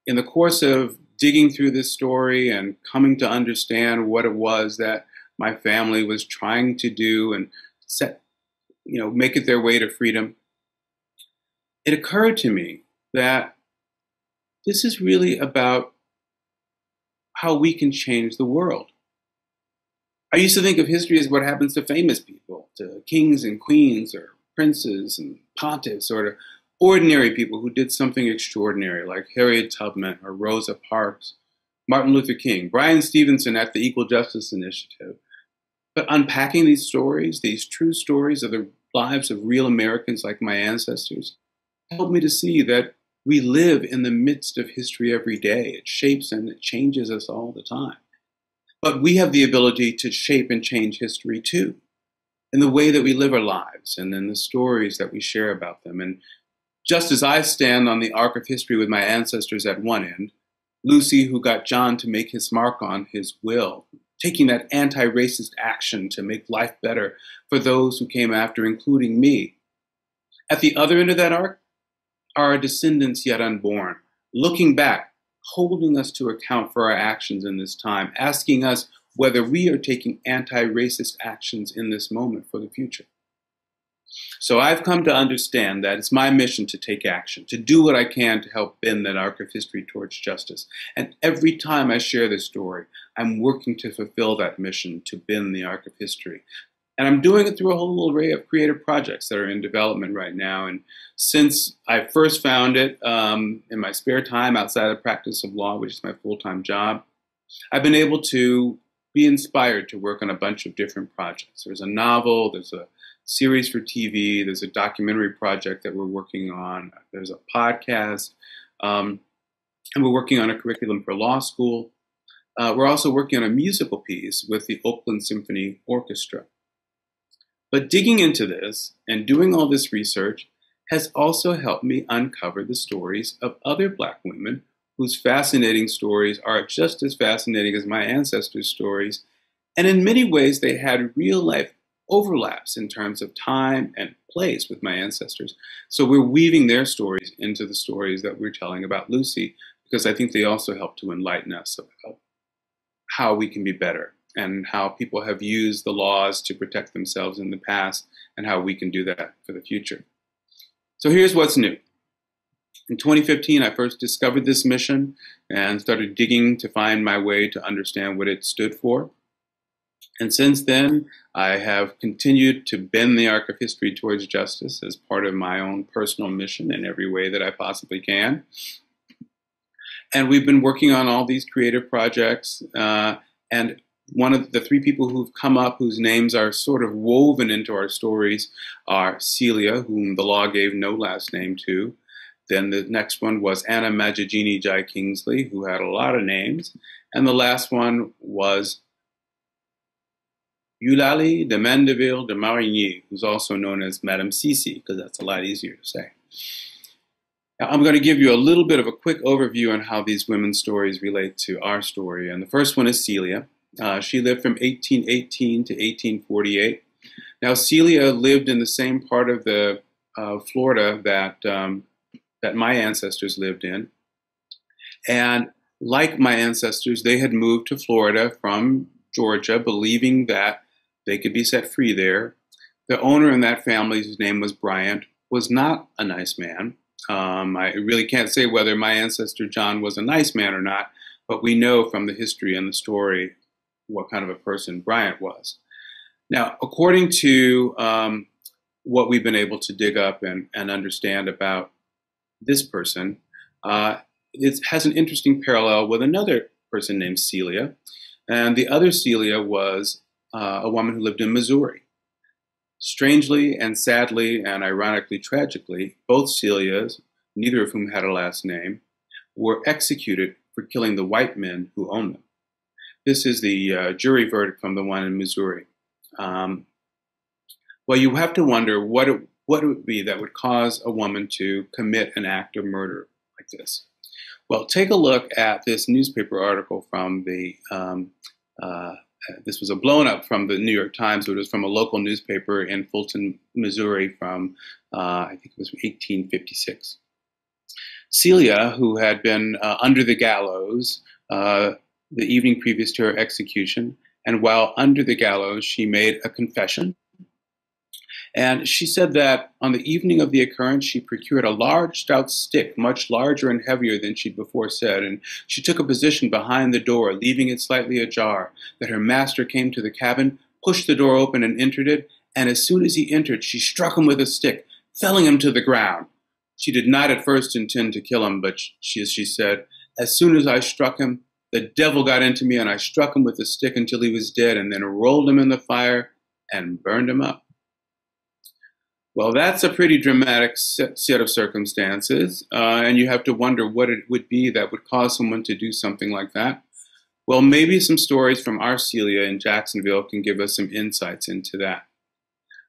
the course of digging through this story and coming to understand what it was that my family was trying to do and make it their way to freedom, it occurred to me that this is really about how we can change the world. I used to think of history as what happens to famous people, to kings and queens or princes and pontiffs, or to ordinary people who did something extraordinary, like Harriet Tubman or Rosa Parks, Martin Luther King, Bryan Stevenson at the Equal Justice Initiative. But unpacking these stories, these true stories of the lives of real Americans like my ancestors, helped me to see that we live in the midst of history every day. It shapes and it changes us all the time. But we have the ability to shape and change history too, in the way that we live our lives and in the stories that we share about them. And just as I stand on the arc of history with my ancestors at one end, Lucy, who got John to make his mark on his will, taking that anti-racist action to make life better for those who came after, including me. At the other end of that arc, are our descendants yet unborn, looking back, holding us to account for our actions in this time, asking us whether we are taking anti-racist actions in this moment for the future. So I've come to understand that it's my mission to take action, to do what I can to help bend that arc of history towards justice. And every time I share this story, I'm working to fulfill that mission to bend the arc of history. And I'm doing it through a whole array of creative projects that are in development right now. And since I first found it in my spare time outside of practice of law, which is my full-time job, I've been able to be inspired to work on a bunch of different projects. There's a novel, there's a series for TV, there's a documentary project that we're working on, there's a podcast, and we're working on a curriculum for law school. We're also working on a musical piece with the Oakland Symphony Orchestra. But digging into this and doing all this research has also helped me uncover the stories of other Black women whose fascinating stories are just as fascinating as my ancestors' stories. And in many ways, they had real life overlaps in terms of time and place with my ancestors. So we're weaving their stories into the stories that we're telling about Lucy, because I think they also help to enlighten us about how we can be better and how people have used the laws to protect themselves in the past and how we can do that for the future. So here's what's new. In 2015, I first discovered this mission and started digging to find my way to understand what it stood for. And since then, I have continued to bend the arc of history towards justice as part of my own personal mission in every way that I possibly can. And we've been working on all these creative projects. And one of the three people who've come up, whose names are sort of woven into our stories, are Celia, whom the law gave no last name to. Then the next one was Anna Majigini Jai Kingsley, who had a lot of names. And the last one was Eulalie de Mandeville de Marigny, who's also known as Madame Cici, because that's a lot easier to say. Now, I'm going to give you a little bit of a quick overview on how these women's stories relate to our story. And the first one is Celia. She lived from 1818 to 1848. Now, Celia lived in the same part of the Florida that my ancestors lived in. And like my ancestors, they had moved to Florida from Georgia, believing that they could be set free there. The owner in that family, whose name was Bryant, was not a nice man. I really can't say whether my ancestor John was a nice man or not, but we know from the history and the story what kind of a person Bryant was. Now, according to what we've been able to dig up and understand about this person, it has an interesting parallel with another person named Celia. And the other Celia was a woman who lived in Missouri. Strangely and sadly and ironically tragically, both Celias, neither of whom had a last name, were executed for killing the white men who owned them. This is the jury verdict from the one in Missouri. Well, you have to wonder what it would be that would cause a woman to commit an act of murder like this. Well, take a look at this newspaper article from the this was a blown up from the New York Times. It was from a local newspaper in Fulton, Missouri from, I think it was 1856. Celia, who had been under the gallows the evening previous to her execution, and while under the gallows, she made a confession. And she said that on the evening of the occurrence, she procured a large, stout stick, much larger and heavier than she'd before said, and she took a position behind the door, leaving it slightly ajar, that her master came to the cabin, pushed the door open and entered it, and as soon as he entered, she struck him with a stick, felling him to the ground. She did not at first intend to kill him, but as she said, as soon as I struck him, the devil got into me, and I struck him with the stick until he was dead, and then rolled him in the fire and burned him up. Well, that's a pretty dramatic set of circumstances, and you have to wonder what it would be that would cause someone to do something like that. Well, maybe some stories from our Celia in Jacksonville can give us some insights into that.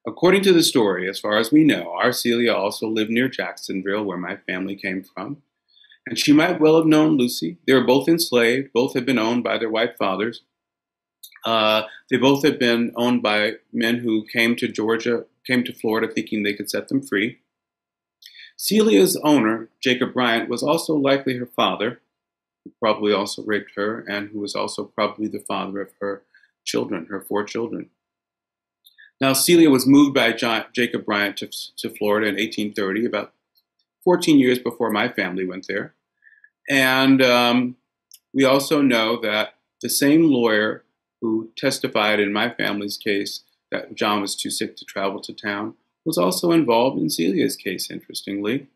According to the story, as far as we know, our Celia also lived near Jacksonville, where my family came from, and she might well have known Lucy. They were both enslaved, both had been owned by their white fathers. They both had been owned by men who came to Florida thinking they could set them free. Celia's owner, Jacob Bryant, was also likely her father, who probably also raped her, and who was also probably the father of her children, her 4 children. Now, Celia was moved by Jacob Bryant to Florida in 1830, about 14 years before my family went there. And we also know that the same lawyer who testified in my family's case that John was too sick to travel to town was also involved in Celia's case, interestingly.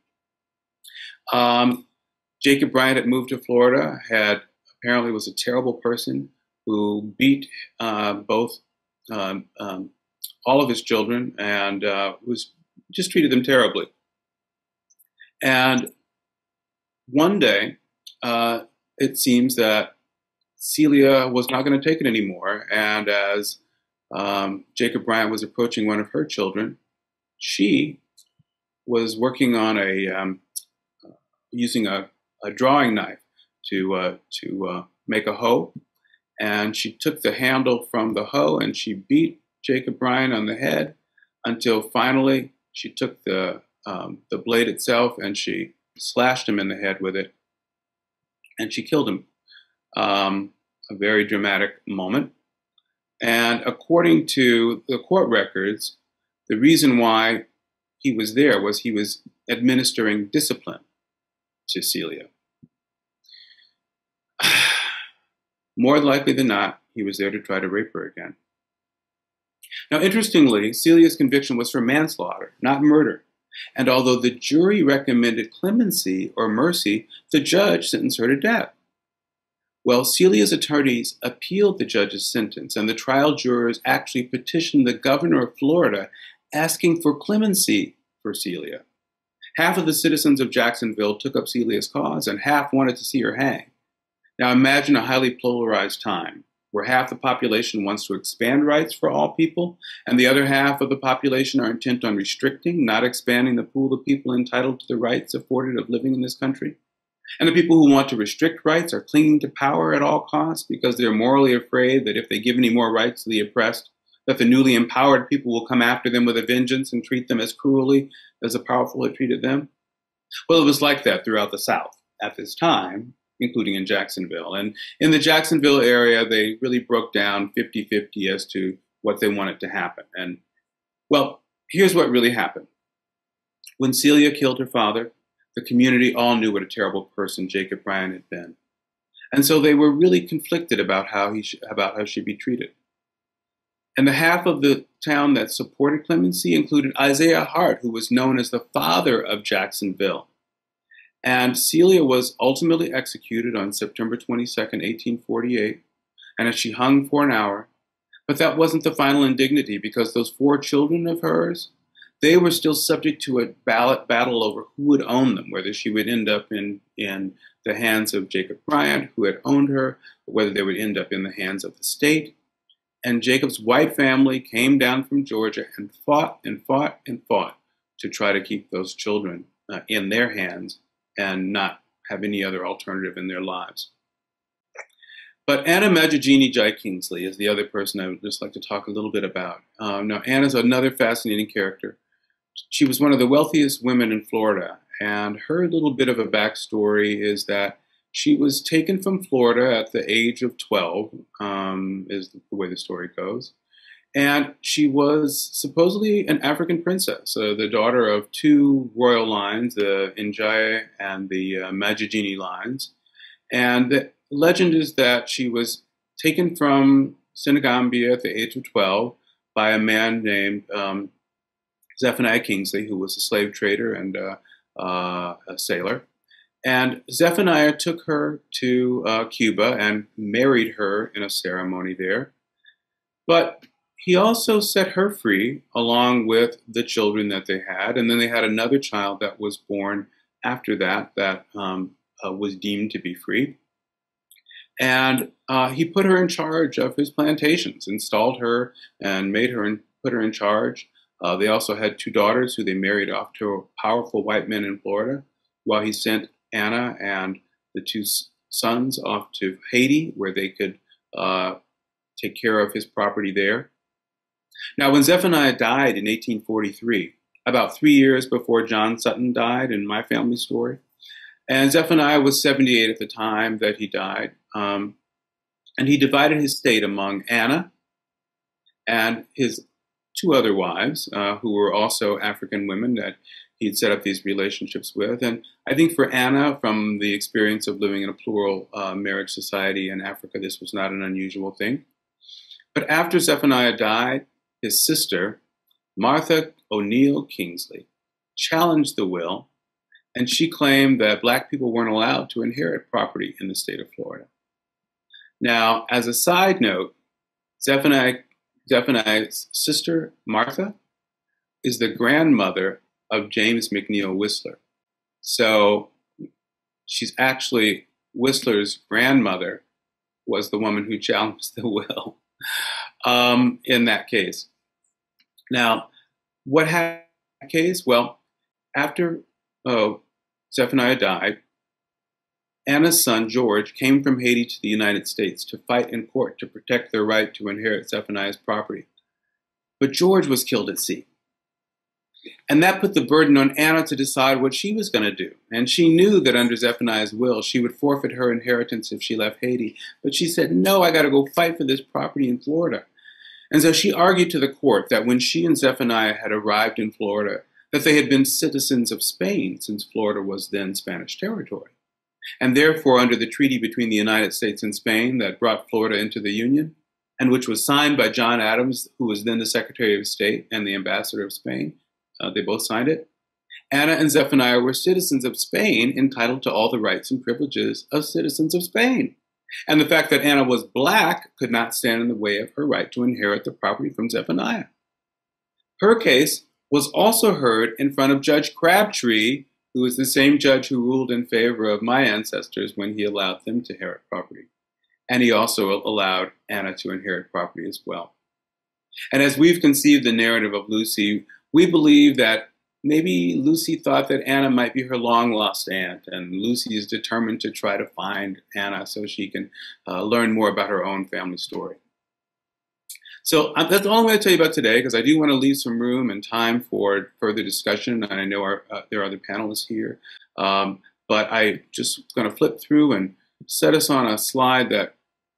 Jacob Bryant had moved to Florida, apparently was a terrible person who beat all of his children and just treated them terribly. And one day, it seems that Celia was not going to take it anymore. And as Jacob Bryant was approaching one of her children, she was working on using a drawing knife to make a hoe. And she took the handle from the hoe and she beat Jacob Bryant on the head until finally she took the blade itself and she slashed him in the head with it, and she killed him. A very dramatic moment. And according to the court records, the reason why he was there was he was administering discipline to Celia. More likely than not, he was there to try to rape her again. Now, interestingly, Celia's conviction was for manslaughter, not murder. And although the jury recommended clemency or mercy, the judge sentenced her to death. Well, Celia's attorneys appealed the judge's sentence, and the trial jurors actually petitioned the governor of Florida asking for clemency for Celia. Half of the citizens of Jacksonville took up Celia's cause, and half wanted to see her hang. Now imagine a highly polarized time, where half the population wants to expand rights for all people, and the other half of the population are intent on restricting, not expanding the pool of people entitled to the rights afforded of living in this country. And the people who want to restrict rights are clinging to power at all costs because they're morally afraid that if they give any more rights to the oppressed, that the newly empowered people will come after them with a vengeance and treat them as cruelly as the powerful had treated them. Well, it was like that throughout the South at this time, including in Jacksonville. And in the Jacksonville area, they really broke down 50-50 as to what they wanted to happen. And, well, here's what really happened. When Celia killed her father, the community all knew what a terrible person Jacob Bryant had been. And so they were really conflicted about how she'd be treated. And the half of the town that supported clemency included Isaiah Hart, who was known as the father of Jacksonville. And Celia was ultimately executed on September 22nd, 1848, and as she hung for an hour. But that wasn't the final indignity, because those 4 children of hers, they were still subject to a ballot battle over who would own them, whether she would end up in the hands of Jacob Bryant, who had owned her, or whether they would end up in the hands of the state. And Jacob's white family came down from Georgia and fought and fought and fought to try to keep those children in their hands and not have any other alternative in their lives. But Anna Majigini Jai Kingsley is the other person I would just like to talk a little bit about. Now, Anna's another fascinating character. She was one of the wealthiest women in Florida, and her little bit of a backstory is that she was taken from Florida at the age of 12, is the way the story goes. And she was supposedly an African princess, the daughter of 2 royal lines, the Njaye and the Majigini lines. And the legend is that she was taken from Senegambia at the age of 12 by a man named Zephaniah Kingsley, who was a slave trader and a sailor. And Zephaniah took her to Cuba and married her in a ceremony there. But he also set her free along with the children that they had. And then they had another child that was born after that was deemed to be free. And he put her in charge of his plantations, installed her and put her in charge. They also had 2 daughters who they married off to powerful white men in Florida, while he sent Anna and the 2 sons off to Haiti, where they could take care of his property there. Now, when Zephaniah died in 1843, about 3 years before John Sutton died in my family story, and Zephaniah was 78 at the time that he died, and he divided his estate among Anna and his 2 other wives, who were also African women that he'd set up these relationships with. And I think for Anna, from the experience of living in a plural marriage society in Africa, this was not an unusual thing. But after Zephaniah died, his sister, Martha O'Neill Kingsley, challenged the will, and she claimed that Black people weren't allowed to inherit property in the state of Florida. Now, as a side note, Zephaniah's sister, Martha, is the grandmother of James McNeill Whistler. So she's actually, Whistler's grandmother was the woman who challenged the will in that case. Now, what happened in that case? Well, after Zephaniah died, Anna's son, George, came from Haiti to the United States to fight in court to protect their right to inherit Zephaniah's property. But George was killed at sea. And that put the burden on Anna to decide what she was going to do. And she knew that under Zephaniah's will, she would forfeit her inheritance if she left Haiti. But she said, no, I got to go fight for this property in Florida. And so she argued to the court that when she and Zephaniah had arrived in Florida, that they had been citizens of Spain, since Florida was then Spanish territory. And therefore, under the treaty between the United States and Spain that brought Florida into the Union, and which was signed by John Adams, who was then the Secretary of State and the Ambassador of Spain, they both signed it. Anna and Zephaniah were citizens of Spain, entitled to all the rights and privileges of citizens of Spain. And the fact that Anna was Black could not stand in the way of her right to inherit the property from Zephaniah. Her case was also heard in front of Judge Crabtree, who was the same judge who ruled in favor of my ancestors when he allowed them to inherit property. And he also allowed Anna to inherit property as well. And as we've conceived the narrative of Lucy, we believe that maybe Lucy thought that Anna might be her long-lost aunt, and Lucy is determined to try to find Anna so she can learn more about her own family story. So that's all I'm going to tell you about today, because I do want to leave some room and time for further discussion, and I know there are other panelists here. But I just going to flip through and set us on a slide that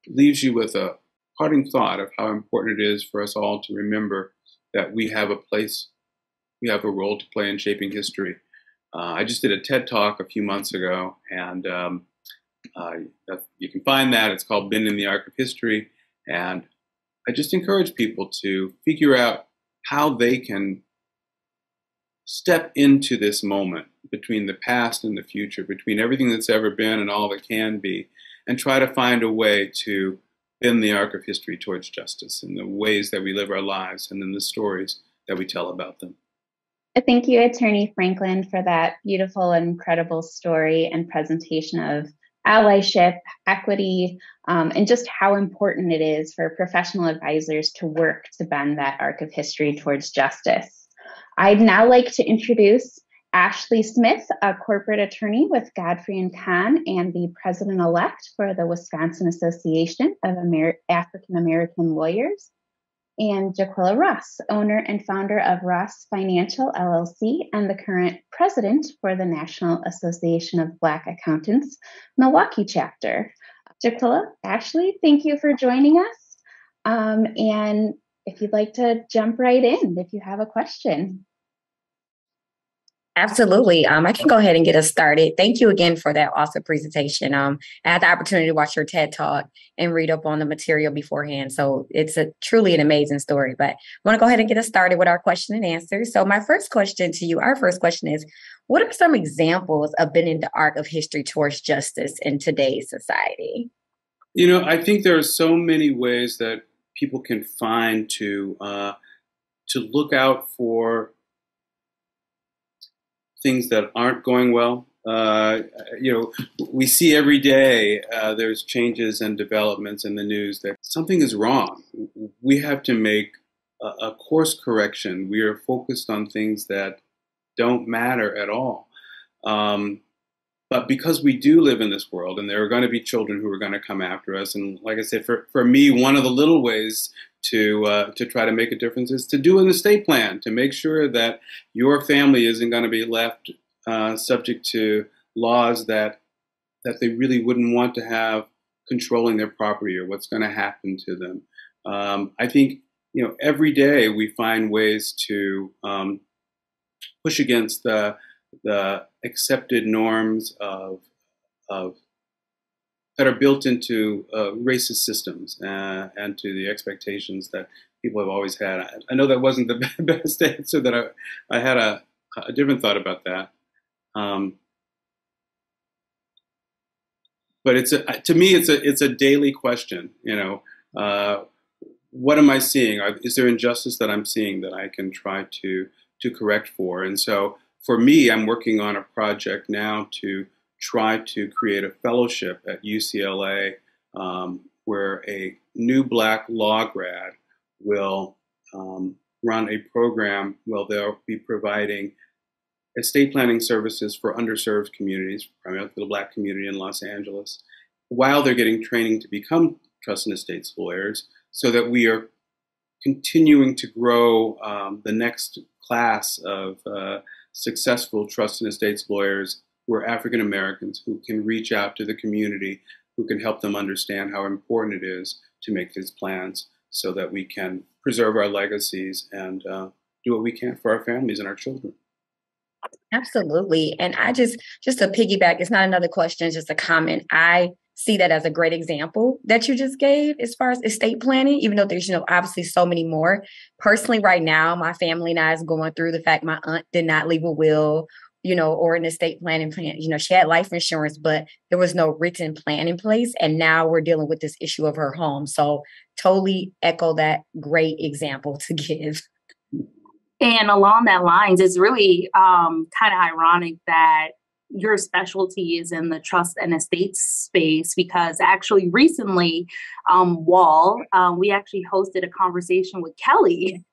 leaves you with a parting thought of how important it is for us all to remember that we have a place, we have a role to play in shaping history. I just did a TED Talk a few months ago, and you can find that. It's called Bend in the Arc of History. And I just encourage people to figure out how they can step into this moment between the past and the future, between everything that's ever been and all that can be, and try to find a way to bend the arc of history towards justice in the ways that we live our lives and in the stories that we tell about them. Thank you, Attorney Franklin, for that beautiful and incredible story and presentation of allyship, equity, and just how important it is for professional advisors to work to bend that arc of history towards justice. I'd now like to introduce Ashley Smith, a corporate attorney with Godfrey & Kahn and the president-elect for the Wisconsin Association of African American Lawyers, and Jaquilla Ross, owner and founder of Ross Financial LLC and the current president for the National Association of Black Accountants, Milwaukee chapter. Jaquilla, Ashley, thank you for joining us. And if you'd like to jump right in, if you have a question. Absolutely. I can go ahead and get us started. Thank you again for that awesome presentation. I had the opportunity to watch your TED Talk and read up on the material beforehand. So it's truly an amazing story. But I want to go ahead and get us started with our question and answer. So my first question to you, our first question is, what are some examples of bending the arc of history towards justice in today's society? You know, I think there are so many ways that people can find to look out for things that aren't going well. We see every day there's changes and developments in the news that something is wrong. We have to make a course correction. We are focused on things that don't matter at all. But because we do live in this world, and there are going to be children who are going to come after us, and like I said, for me, one of the little ways to try to make a difference is to do an estate plan, to make sure that your family isn't going to be left subject to laws that they really wouldn't want to have controlling their property or what's going to happen to them. I think every day we find ways to push against the accepted norms of that are built into racist systems and to the expectations that people have always had. I know that wasn't the best answer. That I had a different thought about that. But to me it's a daily question. What am I seeing? Is there injustice that I'm seeing that I can try to correct for? And so for me, I'm working on a project now to try to create a fellowship at UCLA where a new Black law grad will run a program where they'll be providing estate planning services for underserved communities, primarily the Black community in Los Angeles, while they're getting training to become trust and estates lawyers, so that we are continuing to grow the next class of successful trust and estates lawyers who are African Americans, who can reach out to the community, who can help them understand how important it is to make these plans so that we can preserve our legacies and do what we can for our families and our children. Absolutely. And I just to piggyback, it's not another question, it's just a comment. I see that as a great example that you just gave as far as estate planning, even though there's, obviously so many more. Personally, right now, my family and I is going through the fact my aunt did not leave a will, or an estate planning plan. She had life insurance, but there was no written plan in place. And now we're dealing with this issue of her home. So totally echo that great example to give. And along that lines, it's really kind of ironic that your specialty is in the trust and estate space, because actually recently, we actually hosted a conversation with Kelly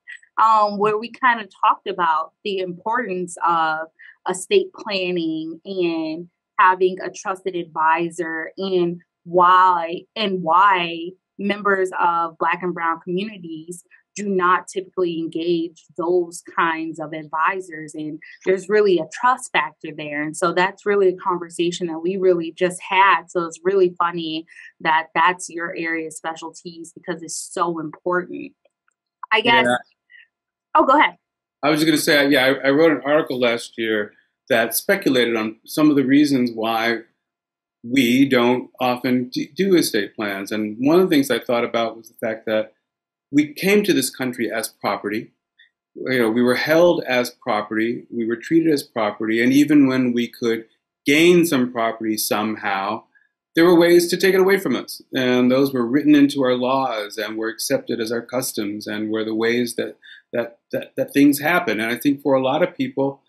where we kind of talked about the importance of estate planning and having a trusted advisor, and why members of Black and Brown communities do not typically engage those kinds of advisors. And there's really a trust factor there. And so that's really a conversation that we really just had. So it's really funny that that's your area of specialties, because it's so important. I guess. Yeah. Oh, go ahead. I was just going to say, I wrote an article last year that speculated on some of the reasons why we don't often do estate plans. And one of the things I thought about was the fact that we came to this country as property. We were held as property. We were treated as property. And even when we could gain some property somehow, there were ways to take it away from us. And those were written into our laws and were accepted as our customs and were the ways that things happen. And I think for a lot of people,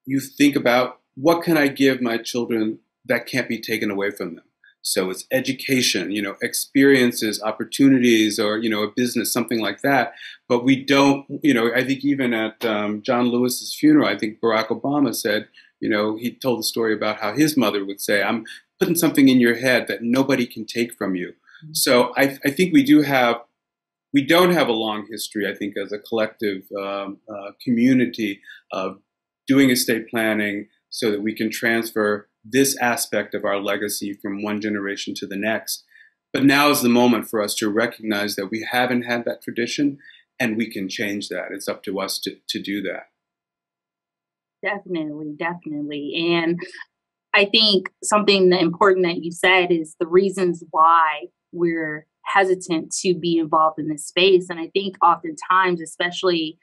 you think about, what can I give my children that can't be taken away from them? So it's education, experiences, opportunities, or, a business, something like that. But we don't, I think even at John Lewis's funeral, I think Barack Obama said, he told the story about how his mother would say, I'm putting something in your head that nobody can take from you. Mm-hmm. So I think we don't have a long history, I think, as a collective community of doing estate planning so that we can transfer this aspect of our legacy from one generation to the next. But now is the moment for us to recognize that we haven't had that tradition, and we can change that. It's up to us to do that. Definitely. And I think something important that you said is the reasons why we're hesitant to be involved in this space. And I think oftentimes, especially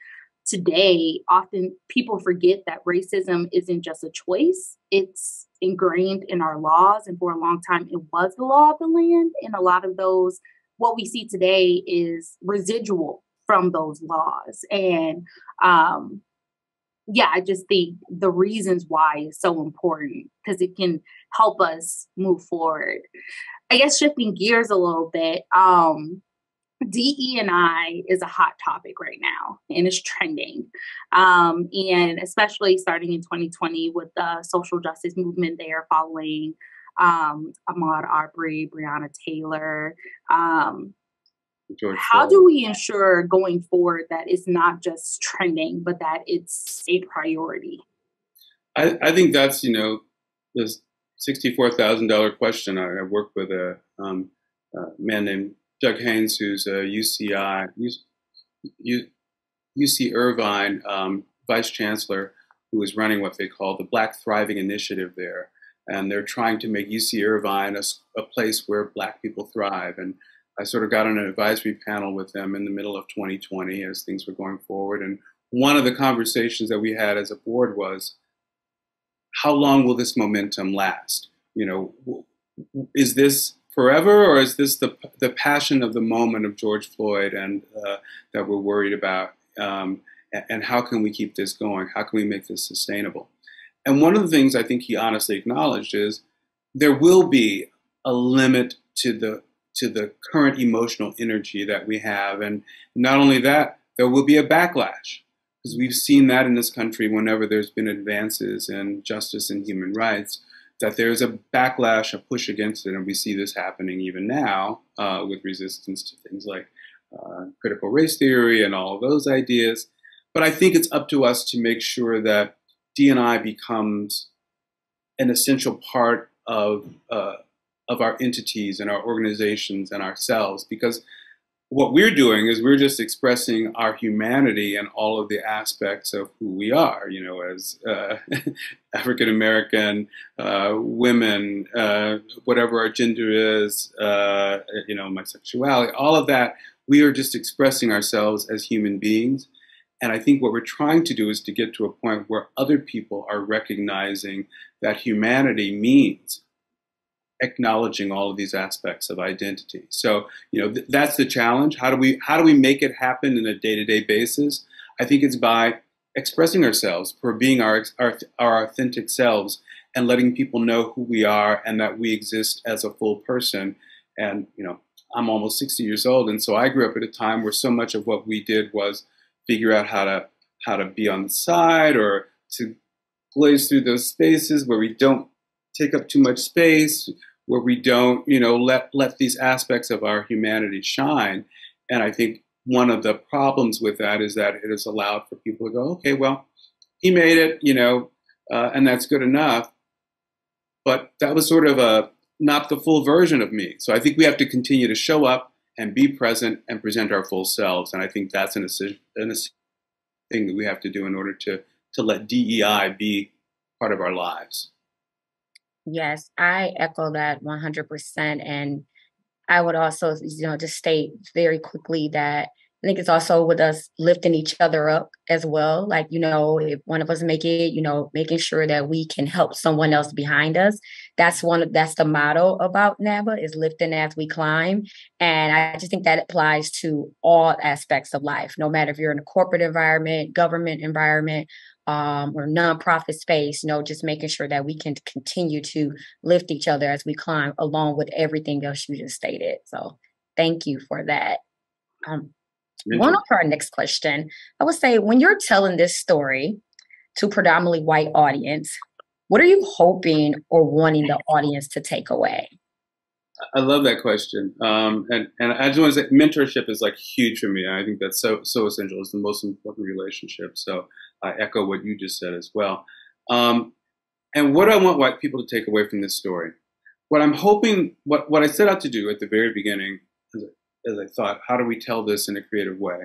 today, often people forget that racism isn't just a choice. It's ingrained in our laws. And for a long time, it was the law of the land. And a lot of those, what we see today is residual from those laws. And I just think the reasons why is so important, because it can help us move forward. I guess shifting gears a little bit, DE&I is a hot topic right now, and it's trending. And especially starting in 2020 with the social justice movement there, following Ahmaud Arbery, Breonna Taylor. How do we ensure going forward that it's not just trending, but that it's a priority? I think that's, the $64,000 question. I work with a man named Doug Haynes, who's a UC Irvine vice chancellor, who is running what they call the Black Thriving Initiative there. And they're trying to make UC Irvine a place where Black people thrive. And I sort of got on an advisory panel with them in the middle of 2020 as things were going forward. And one of the conversations that we had as a board was, how long will this momentum last? Is this forever, or is this the passion of the moment of George Floyd and that we're worried about? And how can we keep this going? How can we make this sustainable? And one of the things I think he honestly acknowledged is there will be a limit to the current emotional energy that we have. And not only that, there will be a backlash, because we've seen that in this country whenever there's been advances in justice and human rights, that there's a backlash, a push against it. And we see this happening even now with resistance to things like critical race theory and all of those ideas. But I think it's up to us to make sure that D&I becomes an essential part of our entities and our organizations and ourselves, because what we're doing is we're just expressing our humanity and all of the aspects of who we are, as African American women, whatever our gender is, my sexuality, all of that. We are just expressing ourselves as human beings. And I think what we're trying to do is to get to a point where other people are recognizing that humanity means acknowledging all of these aspects of identity. So, that's the challenge. How do we make it happen in a day-to-day basis? I think it's by expressing ourselves, for being our authentic selves, and letting people know who we are and that we exist as a full person. And, I'm almost 60 years old, and so I grew up at a time where so much of what we did was figure out how to be on the side, or to glaze through those spaces where we don't take up too much space, where we don't, let these aspects of our humanity shine. And I think one of the problems with that is that it has allowed for people to go, okay, well, he made it, and that's good enough. But that was sort of not the full version of me. So I think we have to continue to show up and be present and present our full selves. And I think that's an thing that we have to do in order to let DEI be part of our lives. Yes, I echo that 100%. And I would also, just state very quickly that I think it's also with us lifting each other up as well. Like, if one of us make it, making sure that we can help someone else behind us. That's the motto about NABA, is lifting as we climb. And I just think that applies to all aspects of life, no matter if you're in a corporate environment, government environment, or nonprofit space, just making sure that we can continue to lift each other as we climb, along with everything else you just stated. So thank you for that. One of our next question, I would say, when you're telling this story to predominantly white audience, what are you hoping or wanting the audience to take away? I love that question. And I just want to say mentorship is huge for me. I think that's so essential. It's the most important relationship. So I echo what you just said as well. And what I want white people to take away from this story, what I'm hoping, what I set out to do at the very beginning, as I thought, how do we tell this in a creative way,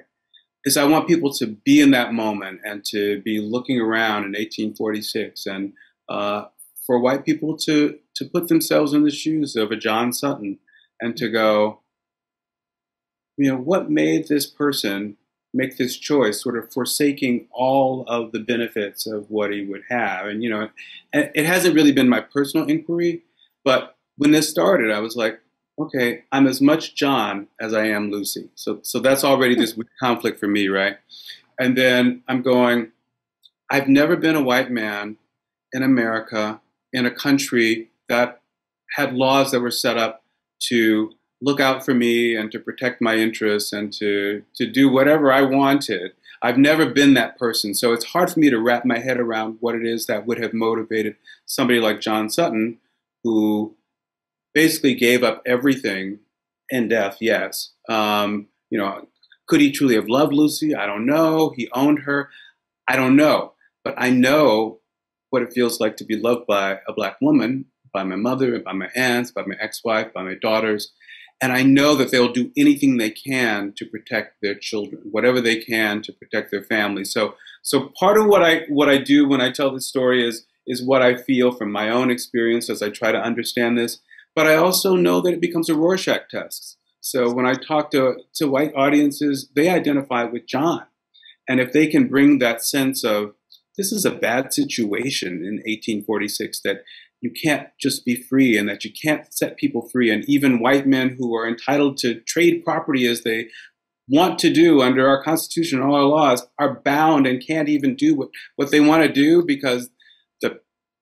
is I want people to be in that moment and to be looking around in 1846, and for white people to put themselves in the shoes of a John Sutton and to go, what made this person make this choice, sort of forsaking all of the benefits of what he would have. And, it hasn't really been my personal inquiry, but when this started, I was like, okay, I'm as much John as I am Lucy. So that's already this conflict for me, right? And then I'm going, I've never been a white man in America, in a country that had laws that were set up to look out for me and to protect my interests and to do whatever I wanted. I've never been that person. So it's hard for me to wrap my head around what it is that would have motivated somebody like John Sutton, who basically gave up everything in death, yes. Could he truly have loved Lucy? I don't know. He owned her. I don't know. But I know what it feels like to be loved by a Black woman, by my mother, by my aunts, by my ex-wife, by my daughters. And I know that they'll do anything they can to protect their children, whatever they can to protect their family. So part of what I do when I tell this story is what I feel from my own experience as I try to understand this. But I also know that it becomes a Rorschach test. So when I talk to white audiences, they identify with John. And if they can bring that sense of, this is a bad situation in 1846, that you can't just be free and that you can't set people free. And even white men who are entitled to trade property as they want to do under our Constitution and all our laws are bound and can't even do what they want to do because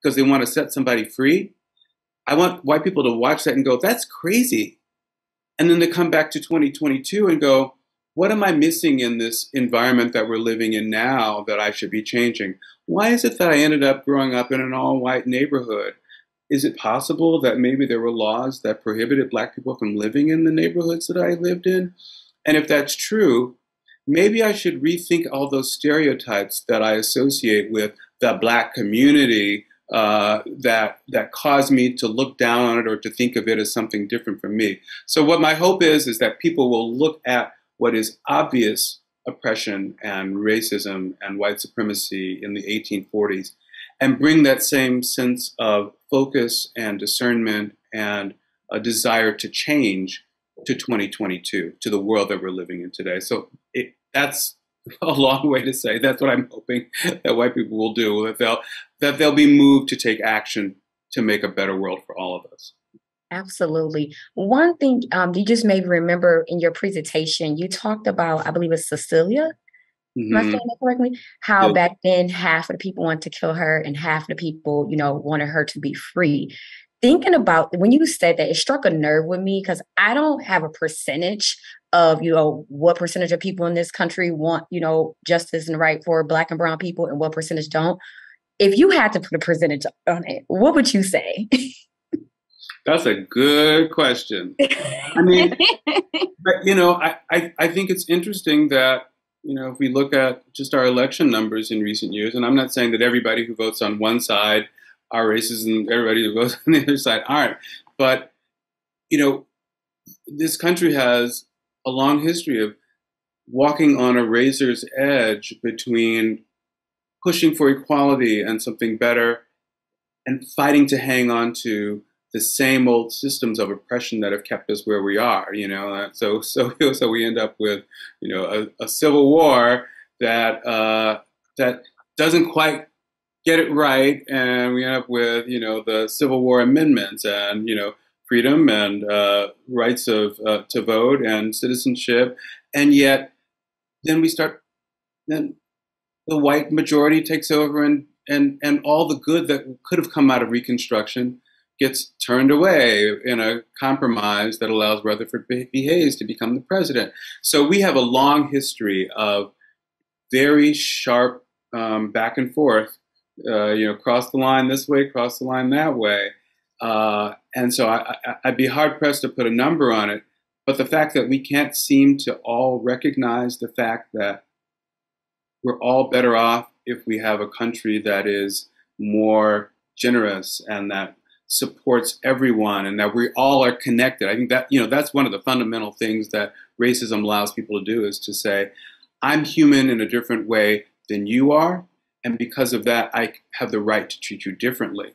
they want to set somebody free. I want white people to watch that and go, that's crazy. And then to come back to 2022 and go, what am I missing in this environment that we're living in now that I should be changing? Why is it that I ended up growing up in an all-white neighborhood? Is it possible that maybe there were laws that prohibited Black people from living in the neighborhoods that I lived in? And if that's true, maybe I should rethink all those stereotypes that I associate with the Black community that caused me to look down on it or to think of it as something different from me. So what my hope is that people will look at what is obvious oppression and racism and white supremacy in the 1840s and bring that same sense of focus and discernment and a desire to change to 2022, to the world that we're living in today. So that's a long way to say that's what I'm hoping that white people will do, that they'll be moved to take action to make a better world for all of us. Absolutely. One thing you just made me remember in your presentation, you talked about, I believe it's Cecilia. Am I saying that correctly? How back then half of the people wanted to kill her and half of the people, wanted her to be free. Thinking about when you said that, it struck a nerve with me because I don't have a percentage of, what percentage of people in this country want, justice and right for Black and brown people and what percentage don't. If you had to put a percentage on it, what would you say? That's a good question. I mean, but, I think it's interesting that, if we look at just our election numbers in recent years, and I'm not saying that everybody who votes on one side are racist and everybody who votes on the other side aren't, but, this country has a long history of walking on a razor's edge between pushing for equality and something better and fighting to hang on to the same old systems of oppression that have kept us where we are, So we end up with, a civil war that doesn't quite get it right, and we end up with, the Civil War amendments and, freedom and rights to vote and citizenship, and yet then the white majority takes over, and all the good that could have come out of Reconstruction gets turned away in a compromise that allows Rutherford B. Hayes to become the president. So we have a long history of very sharp back and forth, cross the line this way, cross the line that way. And so I'd be hard pressed to put a number on it. But the fact that we can't seem to all recognize the fact that we're all better off if we have a country that is more generous and that supports everyone and that we all are connected. I think that, that's one of the fundamental things that racism allows people to do, is to say, I'm human in a different way than you are. And because of that, I have the right to treat you differently.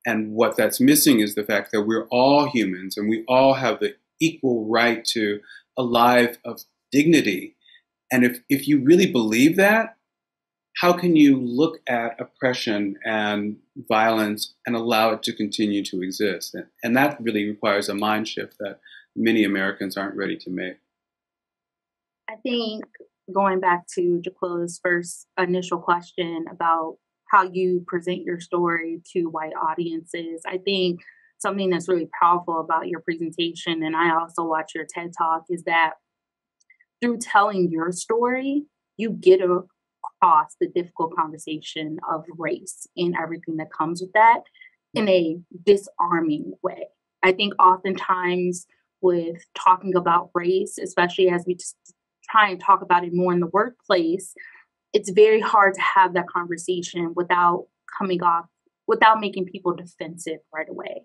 And what that's missing is the fact that we're all humans and we all have the equal right to a life of dignity. And if you really believe that, how can you look at oppression and violence and allow it to continue to exist? And that really requires a mind shift that many Americans aren't ready to make. I think going back to Jaquila's first initial question about how you present your story to white audiences, I think something that's really powerful about your presentation, and I also watch your TED Talk, is that through telling your story, you get across the difficult conversation of race and everything that comes with that in a disarming way. I think oftentimes with talking about race, especially as we just try and talk about it more in the workplace, it's very hard to have that conversation without making people defensive right away.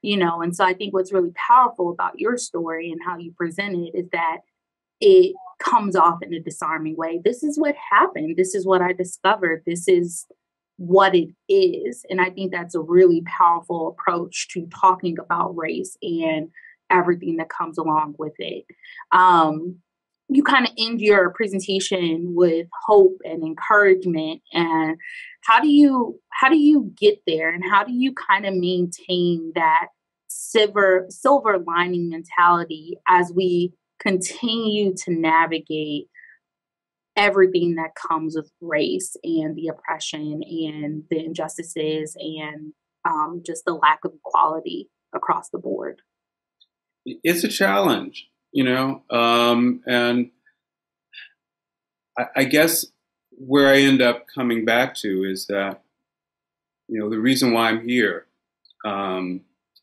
And so I think what's really powerful about your story and how you present it is that it comes off in a disarming way. This is what happened. This is what I discovered. This is what it is. And I think that's a really powerful approach to talking about race and everything that comes along with it. You kind of end your presentation with hope and encouragement. And how do you get there? And how do you kind of maintain that silver lining mentality as we continue to navigate everything that comes with race and the oppression and the injustices and just the lack of equality across the board? It's a challenge, and I guess where I end up coming back to is that, the reason why I'm here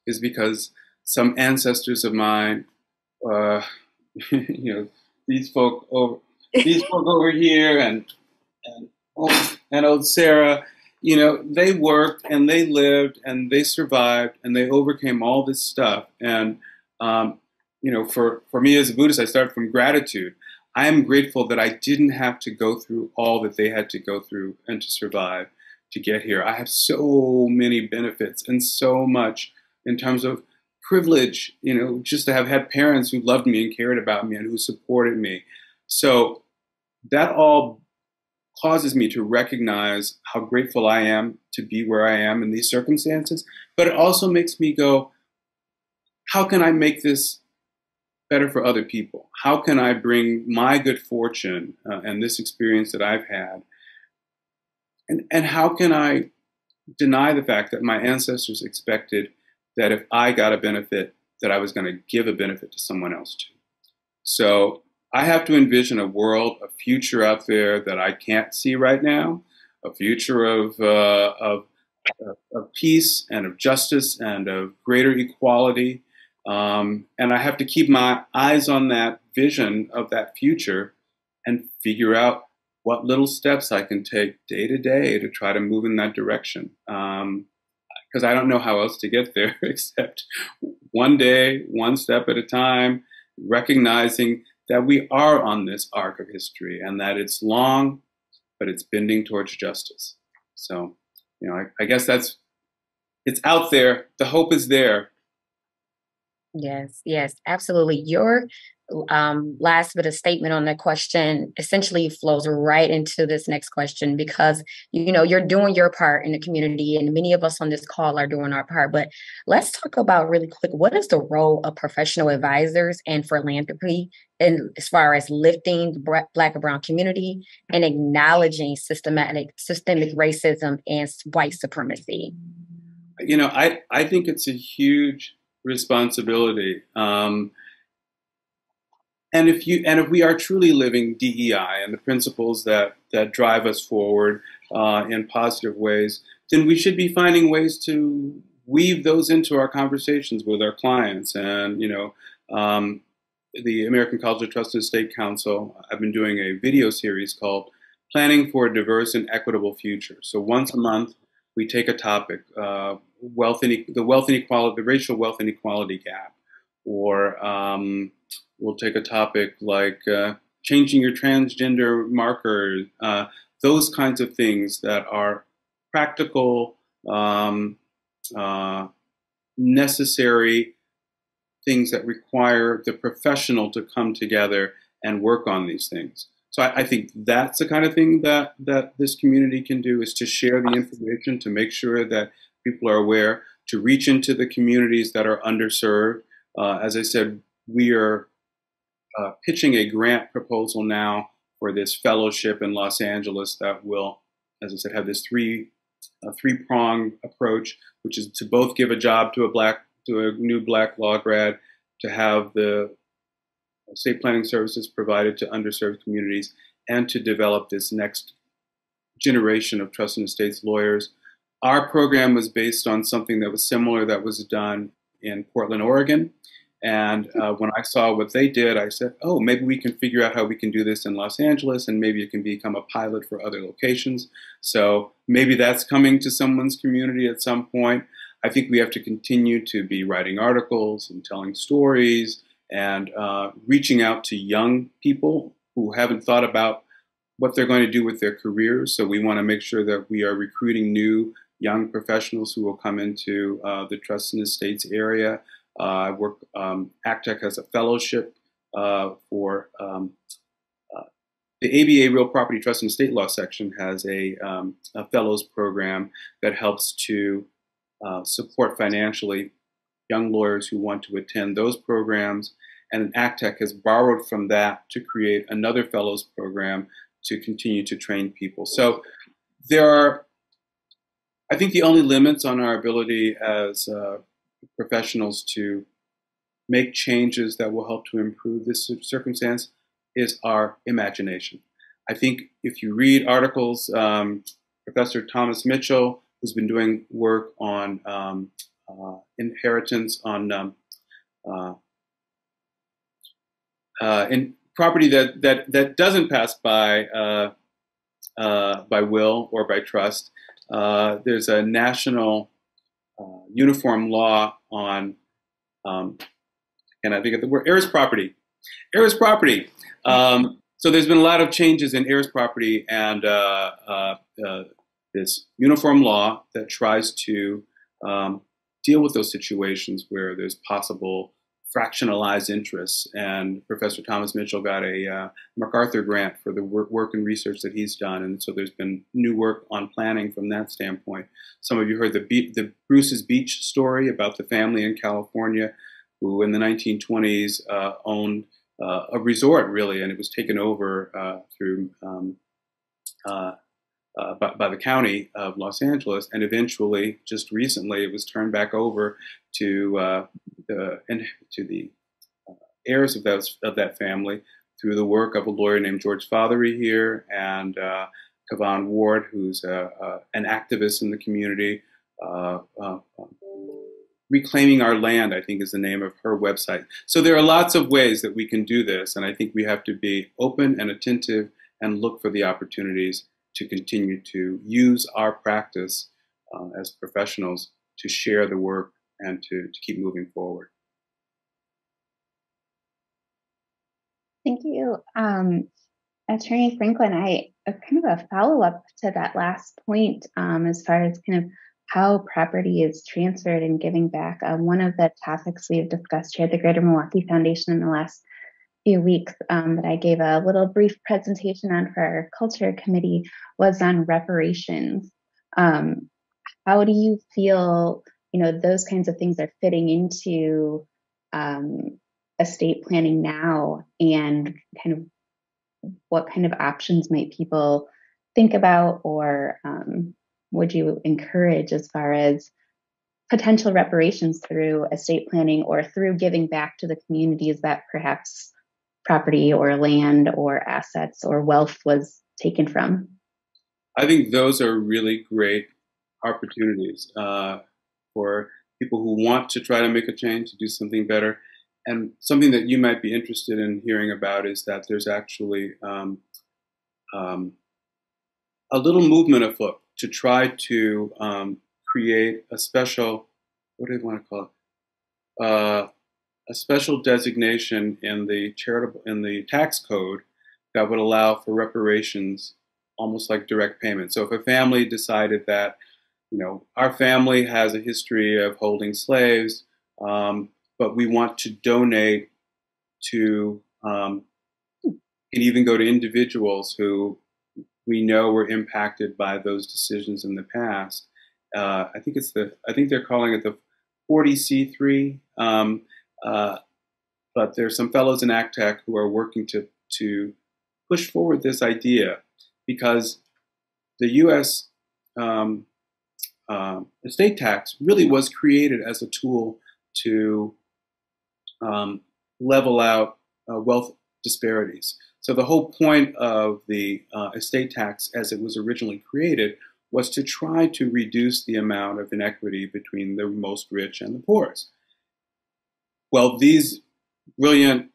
is because some ancestors of mine, these folk over here and old Sarah, they worked and they lived and they survived and they overcame all this stuff. And for me as a Buddhist, I start from gratitude. I am grateful that I didn't have to go through all that they had to go through and to survive to get here. I have so many benefits and so much in terms of privilege, just to have had parents who loved me and cared about me and who supported me. So that all causes me to recognize how grateful I am to be where I am in these circumstances. But it also makes me go, how can I make this better for other people? How can I bring my good fortune and this experience that I've had? And how can I deny the fact that my ancestors expected that if I got a benefit, that I was going to give a benefit to someone else too? So I have to envision a world, a future out there that I can't see right now, a future of peace and of justice and of greater equality. And I have to keep my eyes on that vision of that future and figure out what little steps I can take day to day to try to move in that direction. Because I don't know how else to get there except one day, one step at a time, recognizing that we are on this arc of history and that it's long, but it's bending towards justice. So, I guess it's out there. The hope is there. Yes, absolutely. Your last bit of statement on that question essentially flows right into this next question, because you're doing your part in the community, and many of us on this call are doing our part. But let's talk about really quick, what is the role of professional advisors and philanthropy in as far as lifting the Black and Brown community and acknowledging systemic racism and white supremacy? I think it's a huge responsibility. And if we are truly living DEI and the principles that drive us forward in positive ways, then we should be finding ways to weave those into our conversations with our clients. And the American College of Trust and Estate Council, I've been doing a video series called "Planning for a Diverse and Equitable Future." So once a month, we take a topic: the racial wealth inequality gap, or we'll take a topic like changing your transgender marker, those kinds of things that are practical, necessary things that require the professional to come together and work on these things. So I think that's the kind of thing that this community can do, is to share the information, to make sure that people are aware, to reach into the communities that are underserved. As I said, we are pitching a grant proposal now for this fellowship in Los Angeles that will, as I said, have this three-pronged approach, which is to both give a job to a new Black law grad, to have the estate planning services provided to underserved communities, and to develop this next generation of trust and estates lawyers. Our program was based on something that was similar that was done in Portland, Oregon. And when I saw what they did, I said, oh, maybe we can figure out how we can do this in Los Angeles, and maybe it can become a pilot for other locations. So maybe that's coming to someone's community at some point. I think we have to continue to be writing articles and telling stories and reaching out to young people who haven't thought about what they're going to do with their careers. So we want to make sure that we are recruiting new young professionals who will come into the trust and estates area. ACTEC has a fellowship for the ABA Real Property Trust and Estate Law section has a fellows program that helps to support financially young lawyers who want to attend those programs. And ACTEC has borrowed from that to create another fellows program to continue to train people. So there are, I think, the only limits on our ability as professionals to make changes that will help to improve this circumstance is our imagination. I think if you read articles, Professor Thomas Mitchell, who's been doing work on inheritance on in property that doesn't pass by will or by trust. There's a national uniform law on and I think of the word heirs property. Heirs property. So there's been a lot of changes in heirs property and this uniform law that tries to deal with those situations where there's possible fractionalized interests. And Professor Thomas Mitchell got a MacArthur grant for the work and research that he's done. And so there's been new work on planning from that standpoint. Some of you heard the Bruce's Beach story about the family in California who in the 1920s owned a resort, really, and it was taken over through by the county of Los Angeles, and eventually, just recently, it was turned back over to the heirs of that family through the work of a lawyer named George Fothery here and Kavan Ward, who's an activist in the community. Reclaiming Our Land, I think, is the name of her website. So there are lots of ways that we can do this, and I think we have to be open and attentive and look for the opportunities to continue to use our practice as professionals to share the work and to keep moving forward. Thank you. Attorney Franklin, I kind of a follow-up to that last point as far as kind of how property is transferred and giving back. One of the topics we've discussed here at the Greater Milwaukee Foundation in the last few weeks that I gave a little brief presentation on for our culture committee was on reparations. How do you feel, those kinds of things are fitting into estate planning now, and kind of what kind of options might people think about or would you encourage as far as potential reparations through estate planning or through giving back to the communities that perhaps property or land or assets or wealth was taken from? I think those are really great opportunities for people who want to try to make a change, to do something better. And something that you might be interested in hearing about is that there's actually a little movement afoot to try to create a special, what do you want to call it? A special designation in the tax code that would allow for reparations, almost like direct payment. So if a family decided that, our family has a history of holding slaves, but we want to donate to, and even go to individuals who we know were impacted by those decisions in the past. I think they're calling it the 40C3. But there's some fellows in ACTEC who are working to push forward this idea, because the U.S. Estate tax really was created as a tool to level out wealth disparities. So the whole point of the estate tax as it was originally created was to try to reduce the amount of inequity between the most rich and the poorest. Well, these brilliant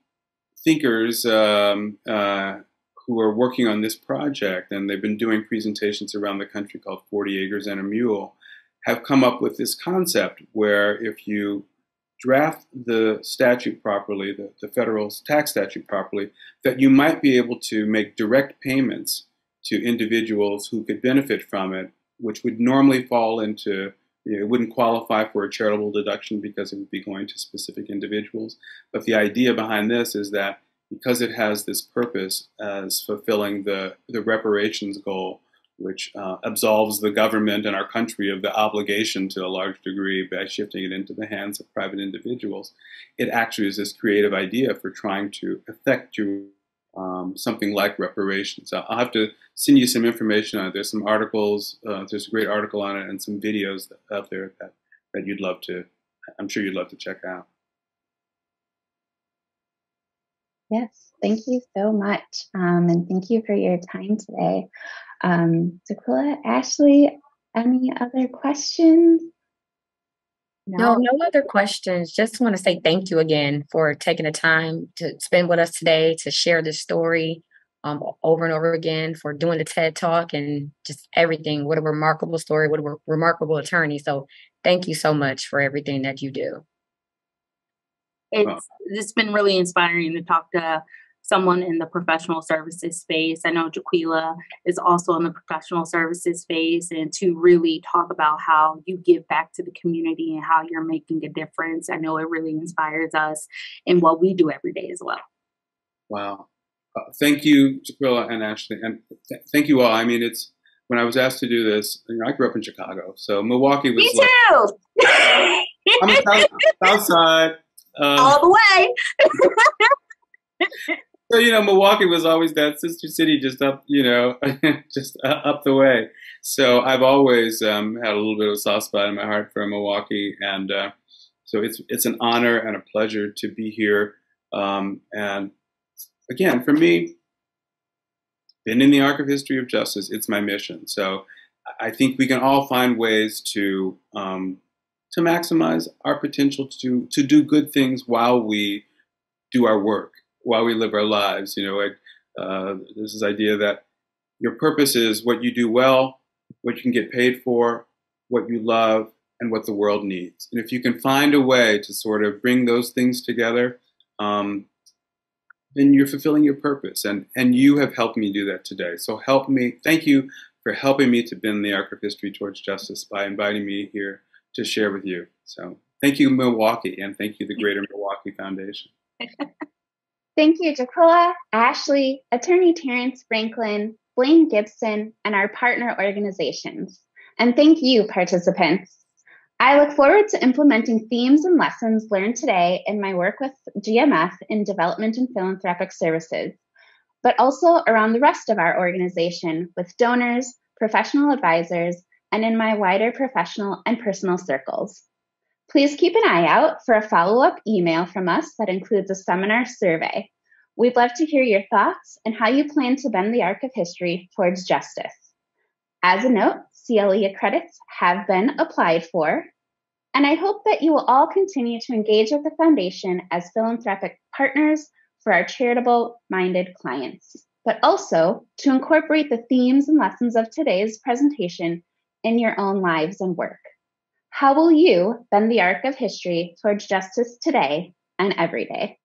thinkers who are working on this project, and they've been doing presentations around the country called 40 Acres and a Mule, have come up with this concept where if you draft the statute properly, the federal tax statute properly, that you might be able to make direct payments to individuals who could benefit from it, which would normally fall into, it wouldn't qualify for a charitable deduction because it would be going to specific individuals. But the idea behind this is that because it has this purpose as fulfilling the reparations goal, which absolves the government and our country of the obligation to a large degree by shifting it into the hands of private individuals, it actually is this creative idea for trying to effect something like reparations. I'll have to send you some information on it. There's some articles, there's a great article on it and some videos out there that you'd love to, I'm sure you'd love to check out. Yes, thank you so much. And thank you for your time today. Sequilla, Ashley, any other questions? No other questions. Just want to say thank you again for taking the time to spend with us today, to share this story over and over again, for doing the TED Talk and just everything. What a remarkable story. What a remarkable attorney. So thank you so much for everything that you do. It's been really inspiring to talk to someone in the professional services space. I know Jaquila is also in the professional services space, and to really talk about how you give back to the community and how you're making a difference. I know it really inspires us in what we do every day as well. Wow. Thank you, Jaquila and Ashley. And thank you all. I mean, when I was asked to do this, I grew up in Chicago, so Milwaukee was Me too! I'm a south side. All the way. So, Milwaukee was always that sister city just up, just up the way. So I've always had a little bit of a soft spot in my heart for Milwaukee. And so it's an honor and a pleasure to be here. And again, for me, been in the arc of history of justice, it's my mission. So I think we can all find ways to maximize our potential to do good things while we do our work, while we live our lives. There's this idea that your purpose is what you do well, what you can get paid for, what you love, and what the world needs. And if you can find a way to sort of bring those things together, then you're fulfilling your purpose. And you have helped me do that today. So thank you for helping me to bend the arc of history towards justice by inviting me here to share with you. So thank you, Milwaukee, and thank you, the Greater Milwaukee Foundation. Thank you, Jaquila, Ashley, Attorney Terrence Franklin, Blaine Gibson, and our partner organizations. And thank you, participants. I look forward to implementing themes and lessons learned today in my work with GMF in development and philanthropic services, but also around the rest of our organization with donors, professional advisors, and in my wider professional and personal circles. Please keep an eye out for a follow-up email from us that includes a seminar survey. We'd love to hear your thoughts and how you plan to bend the arc of history towards justice. As a note, CLE credits have been applied for, and I hope that you will all continue to engage with the Foundation as philanthropic partners for our charitable-minded clients, but also to incorporate the themes and lessons of today's presentation in your own lives and work. How will you bend the arc of history towards justice today and every day?